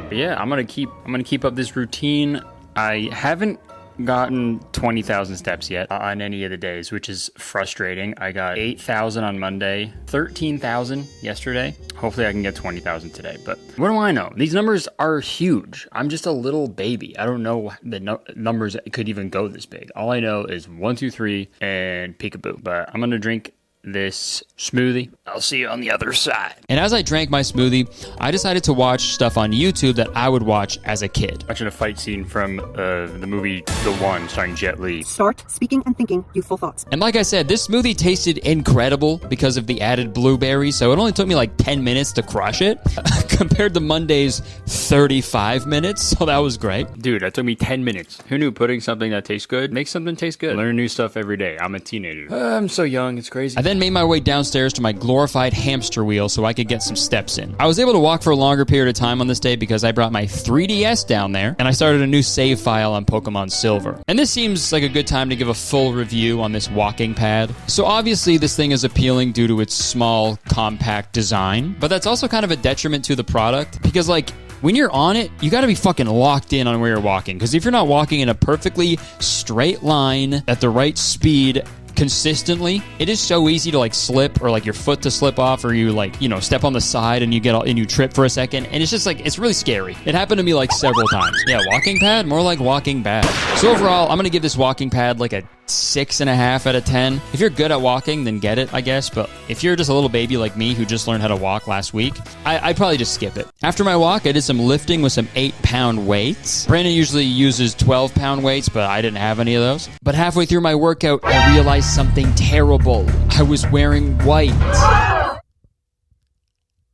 But yeah, I'm gonna keep up this routine. I haven't gotten 20,000 steps yet on any of the days, which is frustrating. I got 8,000 on Monday, 13,000 yesterday. Hopefully I can get 20,000 today, but what do I know? These numbers are huge. I'm just a little baby. I don't know the numbers that could even go this big. All I know is 1, 2, 3 and peekaboo. But I'm gonna drink this smoothie. I'll see you on the other side. And as I drank my smoothie, I decided to watch stuff on YouTube that I would watch as a kid. Watching a fight scene from the movie The One, starring Jet Li. Start speaking and thinking youthful thoughts. And like I said, this smoothie tasted incredible because of the added blueberries, so it only took me like 10 minutes to crush it, compared to Monday's 35 minutes, so that was great. Dude, that took me 10 minutes. Who knew putting something that tastes good makes something taste good? Learn new stuff every day. I'm a teenager. I'm so young, it's crazy. I then made my way downstairs to my glorified hamster wheel so I could get some steps in. I was able to walk for a longer period of time on this day because I brought my 3DS down there, and I started a new save file on Pokemon Silver. And this seems like a good time to give a full review on this walking pad. So obviously this thing is appealing due to its small, compact design, but that's also kind of a detriment to the product because, like, when you're on it, you gotta be fucking locked in on where you're walking, because if you're not walking in a perfectly straight line at the right speed consistently, it is so easy to like slip, or like your foot to slip off, or you like, you know, step on the side and you trip for a second, and it's just like, it's really scary. It happened to me like several times. Yeah, walking pad, more like walking bad. So overall, I'm gonna give this walking pad like a 6.5 out of 10. If you're good at walking, then get it, I guess. But if you're just a little baby like me who just learned how to walk last week, I'd probably just skip it. After my walk, I did some lifting with some 8-pound weights. Brandon usually uses 12-pound weights, but I didn't have any of those. But halfway through my workout, I realized something terrible. I was wearing white.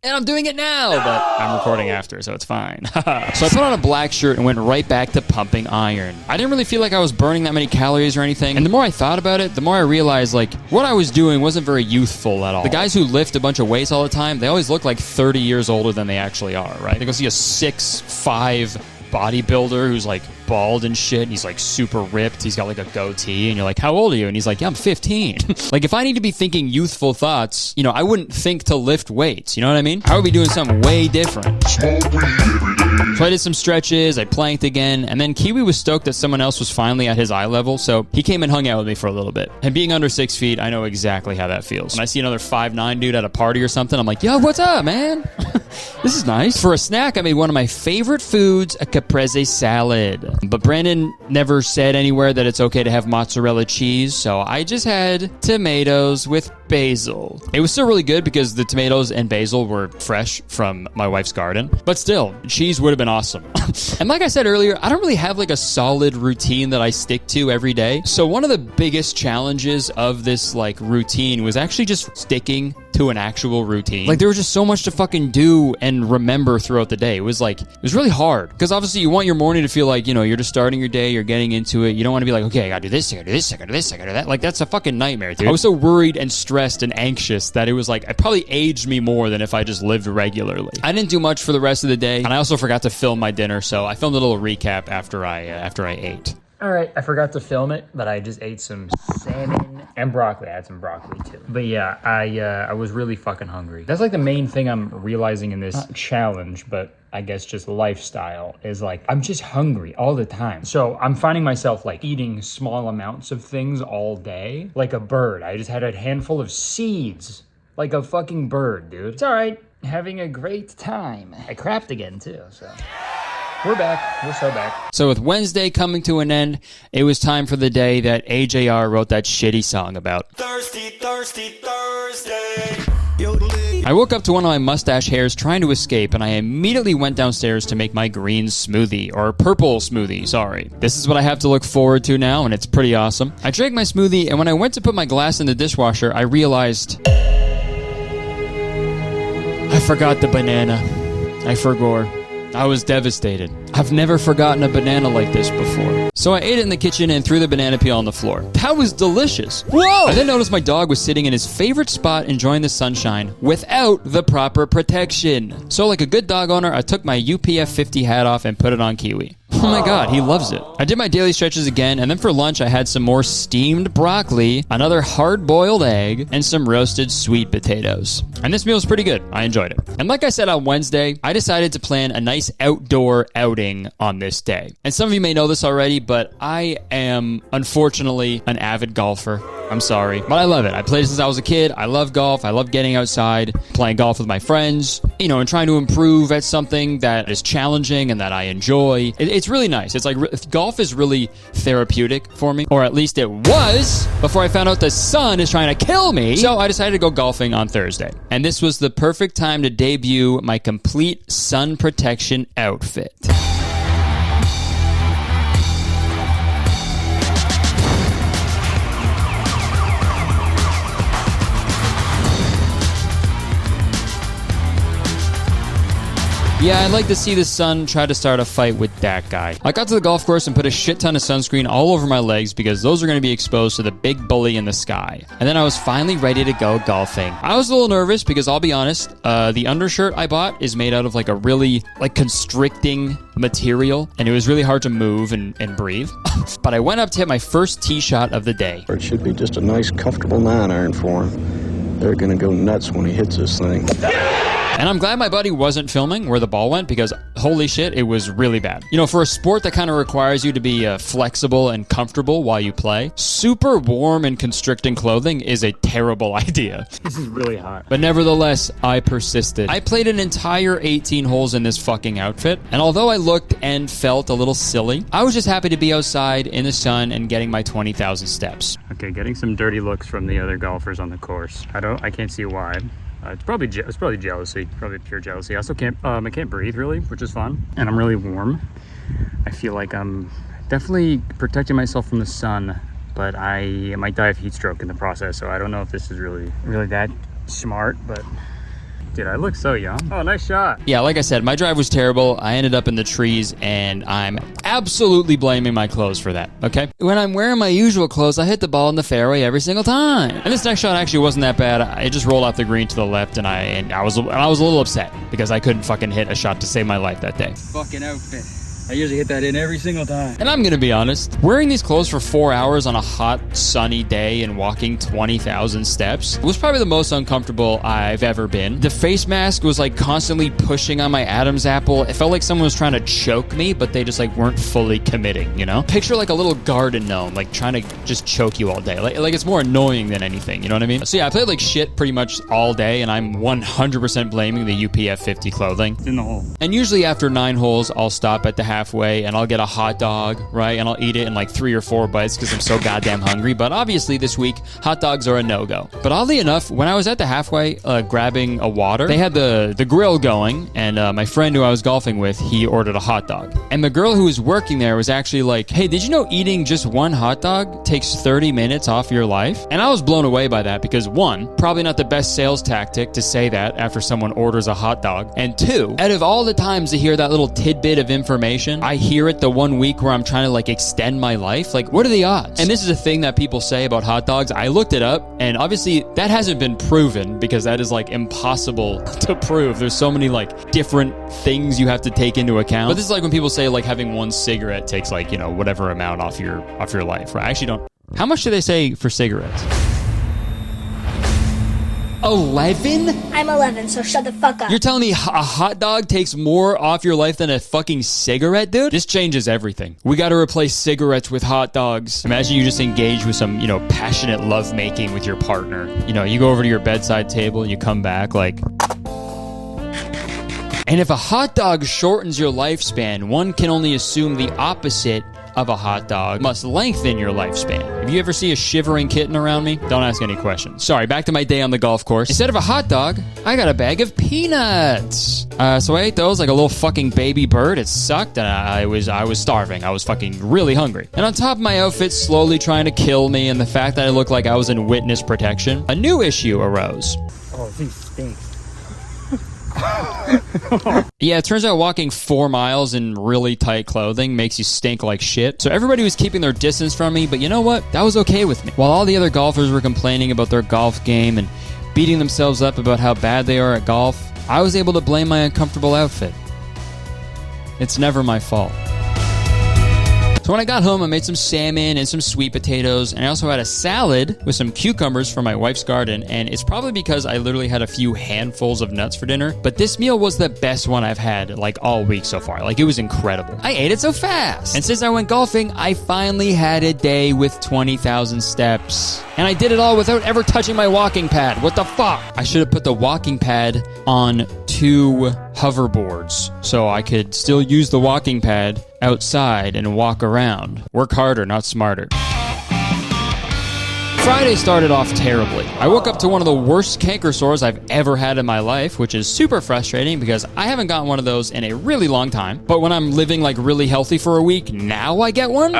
And I'm doing it now, but I'm recording after, so it's fine. So I put on a black shirt and went right back to pumping iron. I didn't really feel like I was burning that many calories or anything. And the more I thought about it, the more I realized, like, what I was doing wasn't very youthful at all. The guys who lift a bunch of weights all the time, they always look like 30 years older than they actually are, right? They go see a 6'5" bodybuilder who's like bald and shit, and he's like super ripped, he's got like a goatee, and you're like, how old are you? And he's like, yeah, I'm 15. Like, if I need to be thinking youthful thoughts, you know, I wouldn't think to lift weights, you know what I mean? I would be doing something way different. So I did some stretches, I planked again, and then Kiwi was stoked that someone else was finally at his eye level, so he came and hung out with me for a little bit. And being under 6 feet, I know exactly how that feels. When I see another 5'9" dude at a party or something, I'm like, yo, what's up, man? This is nice. For a snack, I made one of my favorite foods, a caprese salad. But Brandon never said anywhere that it's okay to have mozzarella cheese, so I just had tomatoes with basil. It was still really good because the tomatoes and basil were fresh from my wife's garden, but still, cheese would have been awesome. And like I said earlier, I don't really have like a solid routine that I stick to every day. So one of the biggest challenges of this like routine was actually just sticking to an actual routine. Like, there was just so much to fucking do and remember throughout the day. It was really hard because obviously you want your morning to feel like, you know, you're just starting your day, you're getting into it. You don't want to be like, okay, I gotta do this, I gotta do this, I gotta do this, I gotta do that. Like, that's a fucking nightmare, dude. I was so worried and stressed and anxious that it was like, it probably aged me more than if I just lived regularly. I didn't do much for the rest of the day, and I also forgot to film my dinner, so I filmed a little recap after I ate. All right, I forgot to film it, but I just ate some salmon and broccoli. I had some broccoli too. But yeah, I was really fucking hungry. That's like the main thing I'm realizing in this challenge, but I guess just lifestyle, is like, I'm just hungry all the time. So I'm finding myself like eating small amounts of things all day, like a bird. I just had a handful of seeds, like a fucking bird, dude. It's all right, having a great time. I crapped again too, so. We're back. We're so back. So with Wednesday coming to an end, it was time for the day that AJR wrote that shitty song about. Thirsty, thirsty Thursday. I woke up to one of my mustache hairs trying to escape, and I immediately went downstairs to make my green smoothie, or purple smoothie, sorry. This is what I have to look forward to now, and it's pretty awesome. I drank my smoothie, and when I went to put my glass in the dishwasher, I realized I forgot the banana. I forgot. I was devastated. I've never forgotten a banana like this before. So I ate it in the kitchen and threw the banana peel on the floor. That was delicious. Whoa! I then noticed my dog was sitting in his favorite spot enjoying the sunshine without the proper protection. So like a good dog owner, I took my UPF 50 hat off and put it on Kiwi. Oh my god, he loves it. I did my daily stretches again, and then for lunch I had some more steamed broccoli, another hard-boiled egg, and some roasted sweet potatoes. And this meal was pretty good. I enjoyed it. And like I said on Wednesday, I decided to plan a nice outdoor outing on this day. And some of you may know this already, but I am, unfortunately, an avid golfer. I'm sorry, but I love it. I played since I was a kid. I love golf. I love getting outside, playing golf with my friends, you know, and trying to improve at something that is challenging and that I enjoy. It's really nice. It's like golf is really therapeutic for me, or at least it was before I found out the sun is trying to kill me. So I decided to go golfing on Thursday. And this was the perfect time to debut my complete sun protection outfit. Yeah, I'd like to see the sun try to start a fight with that guy. I got to the golf course and put a shit ton of sunscreen all over my legs because those are going to be exposed to the big bully in the sky. And then I was finally ready to go golfing. I was a little nervous because I'll be honest, the undershirt I bought is made out of like a really constricting material, and it was really hard to move and breathe. But I went up to hit my first tee shot of the day. It should be just a nice, comfortable 9-iron for him. They're going to go nuts when he hits this thing. And I'm glad my buddy wasn't filming where the ball went because holy shit, it was really bad. You know, for a sport that kind of requires you to be flexible and comfortable while you play, super warm and constricting clothing is a terrible idea. This is really hot. But nevertheless, I persisted. I played an entire 18 holes in this fucking outfit, and although I looked and felt a little silly, I was just happy to be outside in the sun and getting my 20,000 steps. Okay, getting some dirty looks from the other golfers on the course. I can't see why. It's probably jealousy, probably pure jealousy. I also I can't breathe really, which is fun, and I'm really warm. I feel like I'm definitely protecting myself from the sun, but I might die of heat stroke in the process. So I don't know if this is really that smart, but Dude, I look so young. Oh, nice shot. Yeah, like I said, my drive was terrible. I ended up in the trees, and I'm absolutely blaming my clothes for that, okay? When I'm wearing my usual clothes, I hit the ball in the fairway every single time. And this next shot actually wasn't that bad. I just rolled off the green to the left, and I was a little upset because I couldn't fucking hit a shot to save my life that day. Fucking outfit. I usually hit that in every single time. And I'm gonna be honest, wearing these clothes for 4 hours on a hot, sunny day and walking 20,000 steps was probably the most uncomfortable I've ever been. The face mask was like constantly pushing on my Adam's apple. It felt like someone was trying to choke me, but they just like weren't fully committing, you know? Picture like a little garden gnome, like trying to just choke you all day. Like it's more annoying than anything, you know what I mean? So yeah, I played like shit pretty much all day, and I'm 100% blaming the UPF 50 clothing. It's in the hole. And usually after 9 holes, I'll stop at the halfway and I'll get a hot dog, right? And I'll eat it in like 3 or 4 bites because I'm so goddamn hungry. But obviously this week, hot dogs are a no-go. But oddly enough, when I was at the halfway grabbing a water, they had the grill going, and my friend who I was golfing with, he ordered a hot dog. And the girl who was working there was actually like, hey, did you know eating just 1 hot dog takes 30 minutes off your life? And I was blown away by that because 1, probably not the best sales tactic to say that after someone orders a hot dog. And 2, out of all the times to hear that little tidbit of information, I hear it the 1 week where I'm trying to like extend my life. Like, what are the odds? And this is a thing that people say about hot dogs. I looked it up, and obviously that hasn't been proven because that is like impossible to prove. There's so many like different things you have to take into account. But this is like when people say like having 1 cigarette takes like, you know, whatever amount off your life, right? I actually don't. How much do they say for cigarettes? 11? I'm 11, so shut the fuck up. You're telling me a hot dog takes more off your life than a fucking cigarette, dude? This changes everything. We gotta replace cigarettes with hot dogs. Imagine you just engage with some, you know, passionate lovemaking with your partner. You know, you go over to your bedside table and you come back like... And if a hot dog shortens your lifespan, one can only assume the opposite of a hot dog must lengthen your lifespan. If you ever see a shivering kitten around me, don't ask any questions. Sorry, back to my day on the golf course. Instead of a hot dog, I got a bag of peanuts. So I ate those like a little fucking baby bird. It sucked, and I was starving. I was fucking really hungry. And on top of my outfit slowly trying to kill me and the fact that I looked like I was in witness protection, a new issue arose. Oh, these stink. Yeah, it turns out walking 4 miles in really tight clothing makes you stink like shit. So everybody was keeping their distance from me, but you know what? That was okay with me. While all the other golfers were complaining about their golf game and beating themselves up about how bad they are at golf, I was able to blame my uncomfortable outfit. It's never my fault. So when I got home, I made some salmon and some sweet potatoes, and I also had a salad with some cucumbers from my wife's garden, and it's probably because I literally had a few handfuls of nuts for dinner, but this meal was the best one I've had, like, all week so far. Like, it was incredible. I ate it so fast! And since I went golfing, I finally had a day with 20,000 steps. And I did it all without ever touching my walking pad. What the fuck? I should have put the walking pad on 2 hoverboards so I could still use the walking pad outside and walk around. Work harder, not smarter. Friday started off terribly. I woke up to one of the worst canker sores I've ever had in my life, which is super frustrating because I haven't gotten one of those in a really long time. But when I'm living like really healthy for a week, now I get one?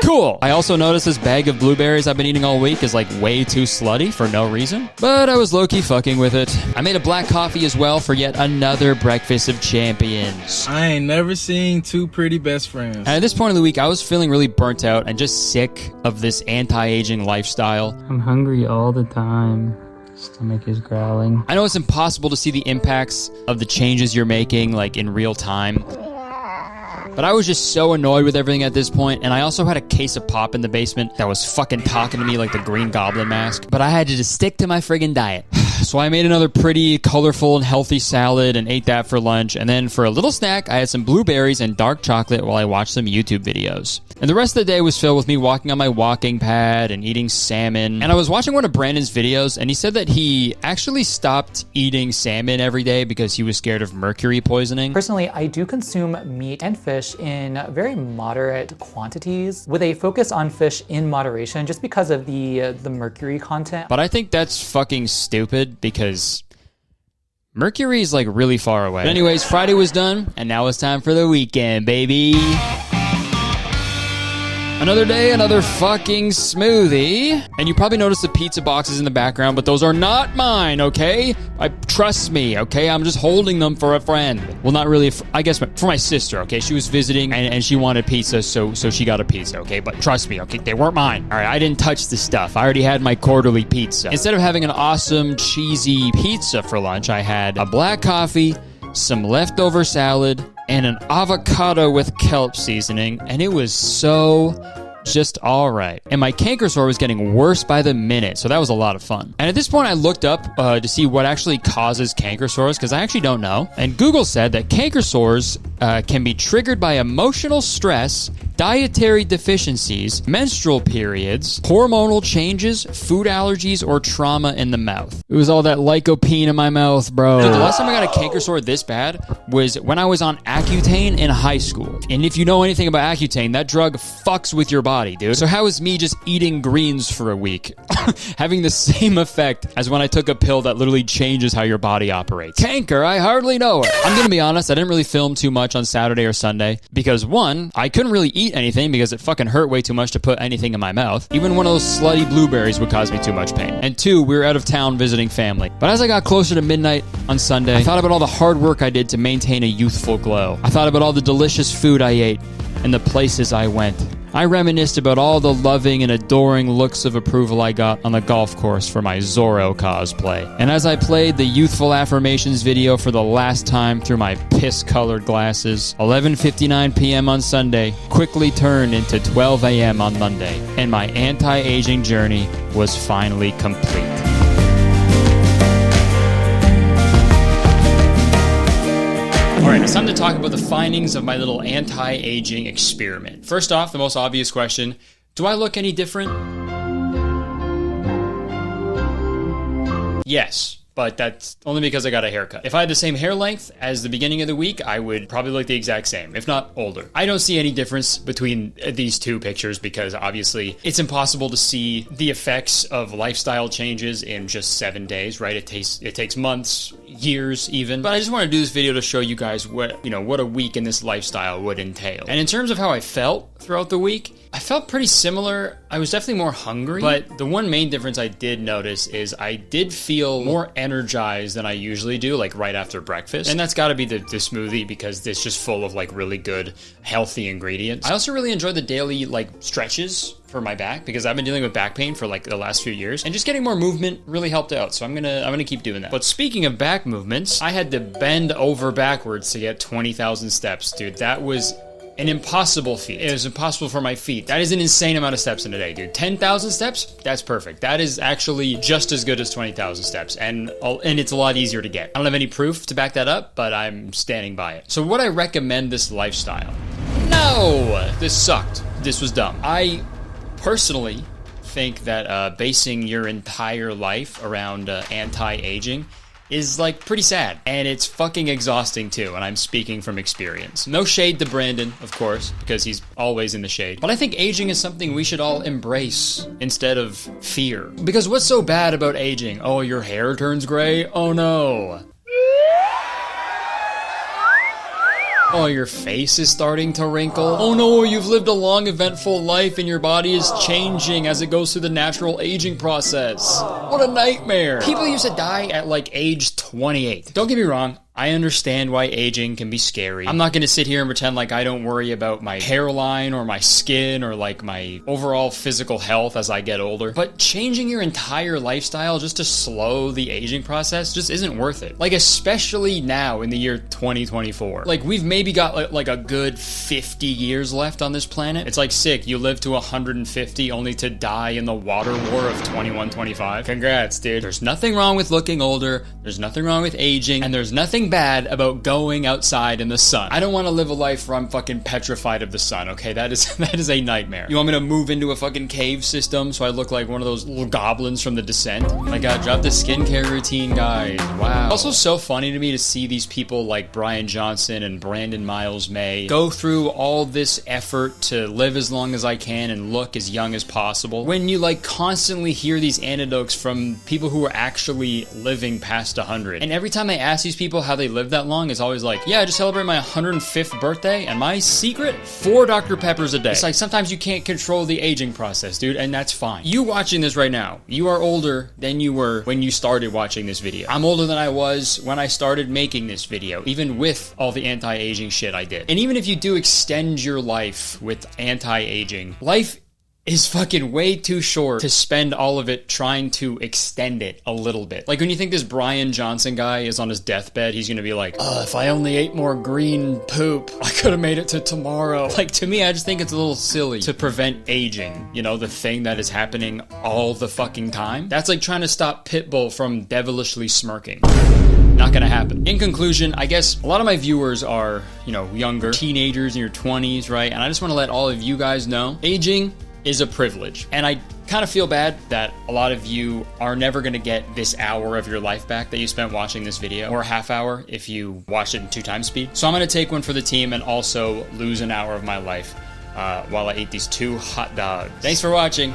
Cool. I also noticed this bag of blueberries I've been eating all week is like way too slutty for no reason. But I was low-key fucking with it. I made a black coffee as well for yet another breakfast of champions. I ain't never seen 2 pretty best friends. And at this point in the week, I was feeling really burnt out and just sick of this anti-aging lifestyle. I'm hungry all the time. Stomach is growling. I know it's impossible to see the impacts of the changes you're making, like, in real time. But I was just so annoyed with everything at this point, and I also had a case of pop in the basement that was fucking talking to me like the Green Goblin mask. But I had to just stick to my friggin' diet. So I made another pretty colorful and healthy salad and ate that for lunch. And then for a little snack, I had some blueberries and dark chocolate while I watched some YouTube videos. And the rest of the day was filled with me walking on my walking pad and eating salmon. And I was watching one of Brandon's videos, and he said that he actually stopped eating salmon every day because he was scared of mercury poisoning. Personally, I do consume meat and fish in very moderate quantities with a focus on fish in moderation just because of the mercury content. But I think that's fucking stupid because mercury is like really far away. But anyways, Friday was done, and now it's time for the weekend, baby. Another day, another fucking smoothie. And you probably noticed the pizza boxes in the background, but those are not mine, okay? Trust me, okay? I'm just holding them for a friend. Well, not really, I guess for my sister, okay? She was visiting and she wanted pizza, so she got a pizza, okay? But trust me, okay? They weren't mine. All right, I didn't touch the stuff. I already had my quarterly pizza. Instead of having an awesome cheesy pizza for lunch, I had a black coffee, some leftover salad, and an avocado with kelp seasoning, and it was so just all right. And my canker sore was getting worse by the minute, so that was a lot of fun. And at this point, I looked up to see what actually causes canker sores, because I actually don't know. And Google said that canker sores can be triggered by emotional stress, dietary deficiencies, menstrual periods, hormonal changes, food allergies, or trauma in the mouth. It was all that lycopene in my mouth, bro. Dude, the last time I got a canker sore this bad was when I was on Accutane in high school. And if you know anything about Accutane, that drug fucks with your body, dude. So how is me just eating greens for a week having the same effect as when I took a pill that literally changes how your body operates? Canker, I hardly know her. I'm gonna be honest, I didn't really film too much on Saturday or Sunday because one, I couldn't really eat anything because it fucking hurt way too much to put anything in my mouth. Even one of those slutty blueberries would cause me too much pain. And two, we were out of town visiting family. But as I got closer to midnight on Sunday, I thought about all the hard work I did to maintain a youthful glow. I thought about all the delicious food I ate and the places I went. I reminisced about all the loving and adoring looks of approval I got on the golf course for my Zorro cosplay. And as I played the Youthful Affirmations video for the last time through my piss-colored glasses, 11:59 p.m. on Sunday quickly turned into 12 a.m. on Monday, and my anti-aging journey was finally complete. Alright, it's time to talk about the findings of my little anti-aging experiment. First off, the most obvious question, do I look any different? Yes, but that's only because I got a haircut. If I had the same hair length as the beginning of the week, I would probably look the exact same, if not older. I don't see any difference between these two pictures because obviously it's impossible to see the effects of lifestyle changes in just 7 days, right? It takes months, years even. But I just want to do this video to show you guys what a week in this lifestyle would entail. And in terms of how I felt throughout the week, I felt pretty similar. I was definitely more hungry, but the one main difference I did notice is I did feel more energized than I usually do, like right after breakfast. And that's gotta be the smoothie because it's just full of like really good, healthy ingredients. I also really enjoyed the daily like stretches for my back because I've been dealing with back pain for like the last few years, and just getting more movement really helped out. So I'm gonna keep doing that. But speaking of back movements, I had to bend over backwards to get 20,000 steps, dude. That was an impossible feat. It was impossible for my feet. That is an insane amount of steps in a day, dude. 10,000 steps? That's perfect. That is actually just as good as 20,000 steps, and it's a lot easier to get. I don't have any proof to back that up, but I'm standing by it. So would I recommend this lifestyle? No! This sucked. This was dumb. I personally think that basing your entire life around anti-aging is like pretty sad, and it's fucking exhausting too, and I'm speaking from experience. No shade to Brandon, of course, because he's always in the shade, but I think aging is something we should all embrace instead of fear. Because what's so bad about aging? Oh, your hair turns gray? Oh no. Oh, your face is starting to wrinkle. Oh no, you've lived a long, eventful life and your body is changing as it goes through the natural aging process. What a nightmare. People used to die at like age 28. Don't get me wrong, I understand why aging can be scary. I'm not gonna sit here and pretend like I don't worry about my hairline or my skin or like my overall physical health as I get older. But changing your entire lifestyle just to slow the aging process just isn't worth it. Like, especially now in the year 2024. Like, we've maybe got like a good 50 years left on this planet. It's like sick, you live to 150 only to die in the water war of 2125. Congrats, dude. There's nothing wrong with looking older, there's nothing wrong with aging, and there's nothing bad about going outside in the sun. I don't want to live a life where I'm fucking petrified of the sun, okay? That is a nightmare. You want me to move into a fucking cave system so I look like one of those little goblins from The Descent? Oh my god, drop the skincare routine, guys. Wow. Also so funny to me to see these people like Brian Johnson and Brandon Miles May go through all this effort to live as long as I can and look as young as possible, when you like constantly hear these anecdotes from people who are actually living past 100. And every time I ask these people how how they live that long is always like, yeah, I just celebrate my 105th birthday, and my secret, 4 Dr. Peppers a day. It's like, sometimes you can't control the aging process, dude, and that's fine. You watching this right now, you are older than you were when you started watching this video. I'm older than I was when I started making this video, even with all the anti-aging shit I did. And even if you do extend your life with anti-aging, life is fucking way too short to spend all of it trying to extend it a little bit. Like when you think this Brian Johnson guy is on his deathbed, he's gonna be like, if I only ate more green poop, I could have made it to tomorrow. Like, to me, I just think it's a little silly to prevent aging, you know, the thing that is happening all the fucking time. That's like trying to stop Pitbull from devilishly smirking. Not gonna happen. In conclusion, I guess a lot of my viewers are, you know, younger, teenagers in your 20s, right? And I just wanna let all of you guys know, aging is a privilege. And I kind of feel bad that a lot of you are never going to get this hour of your life back that you spent watching this video, or a half hour if you watched it in 2x speed. So I'm going to take one for the team and also lose an hour of my life while I ate these 2 hot dogs. Thanks for watching.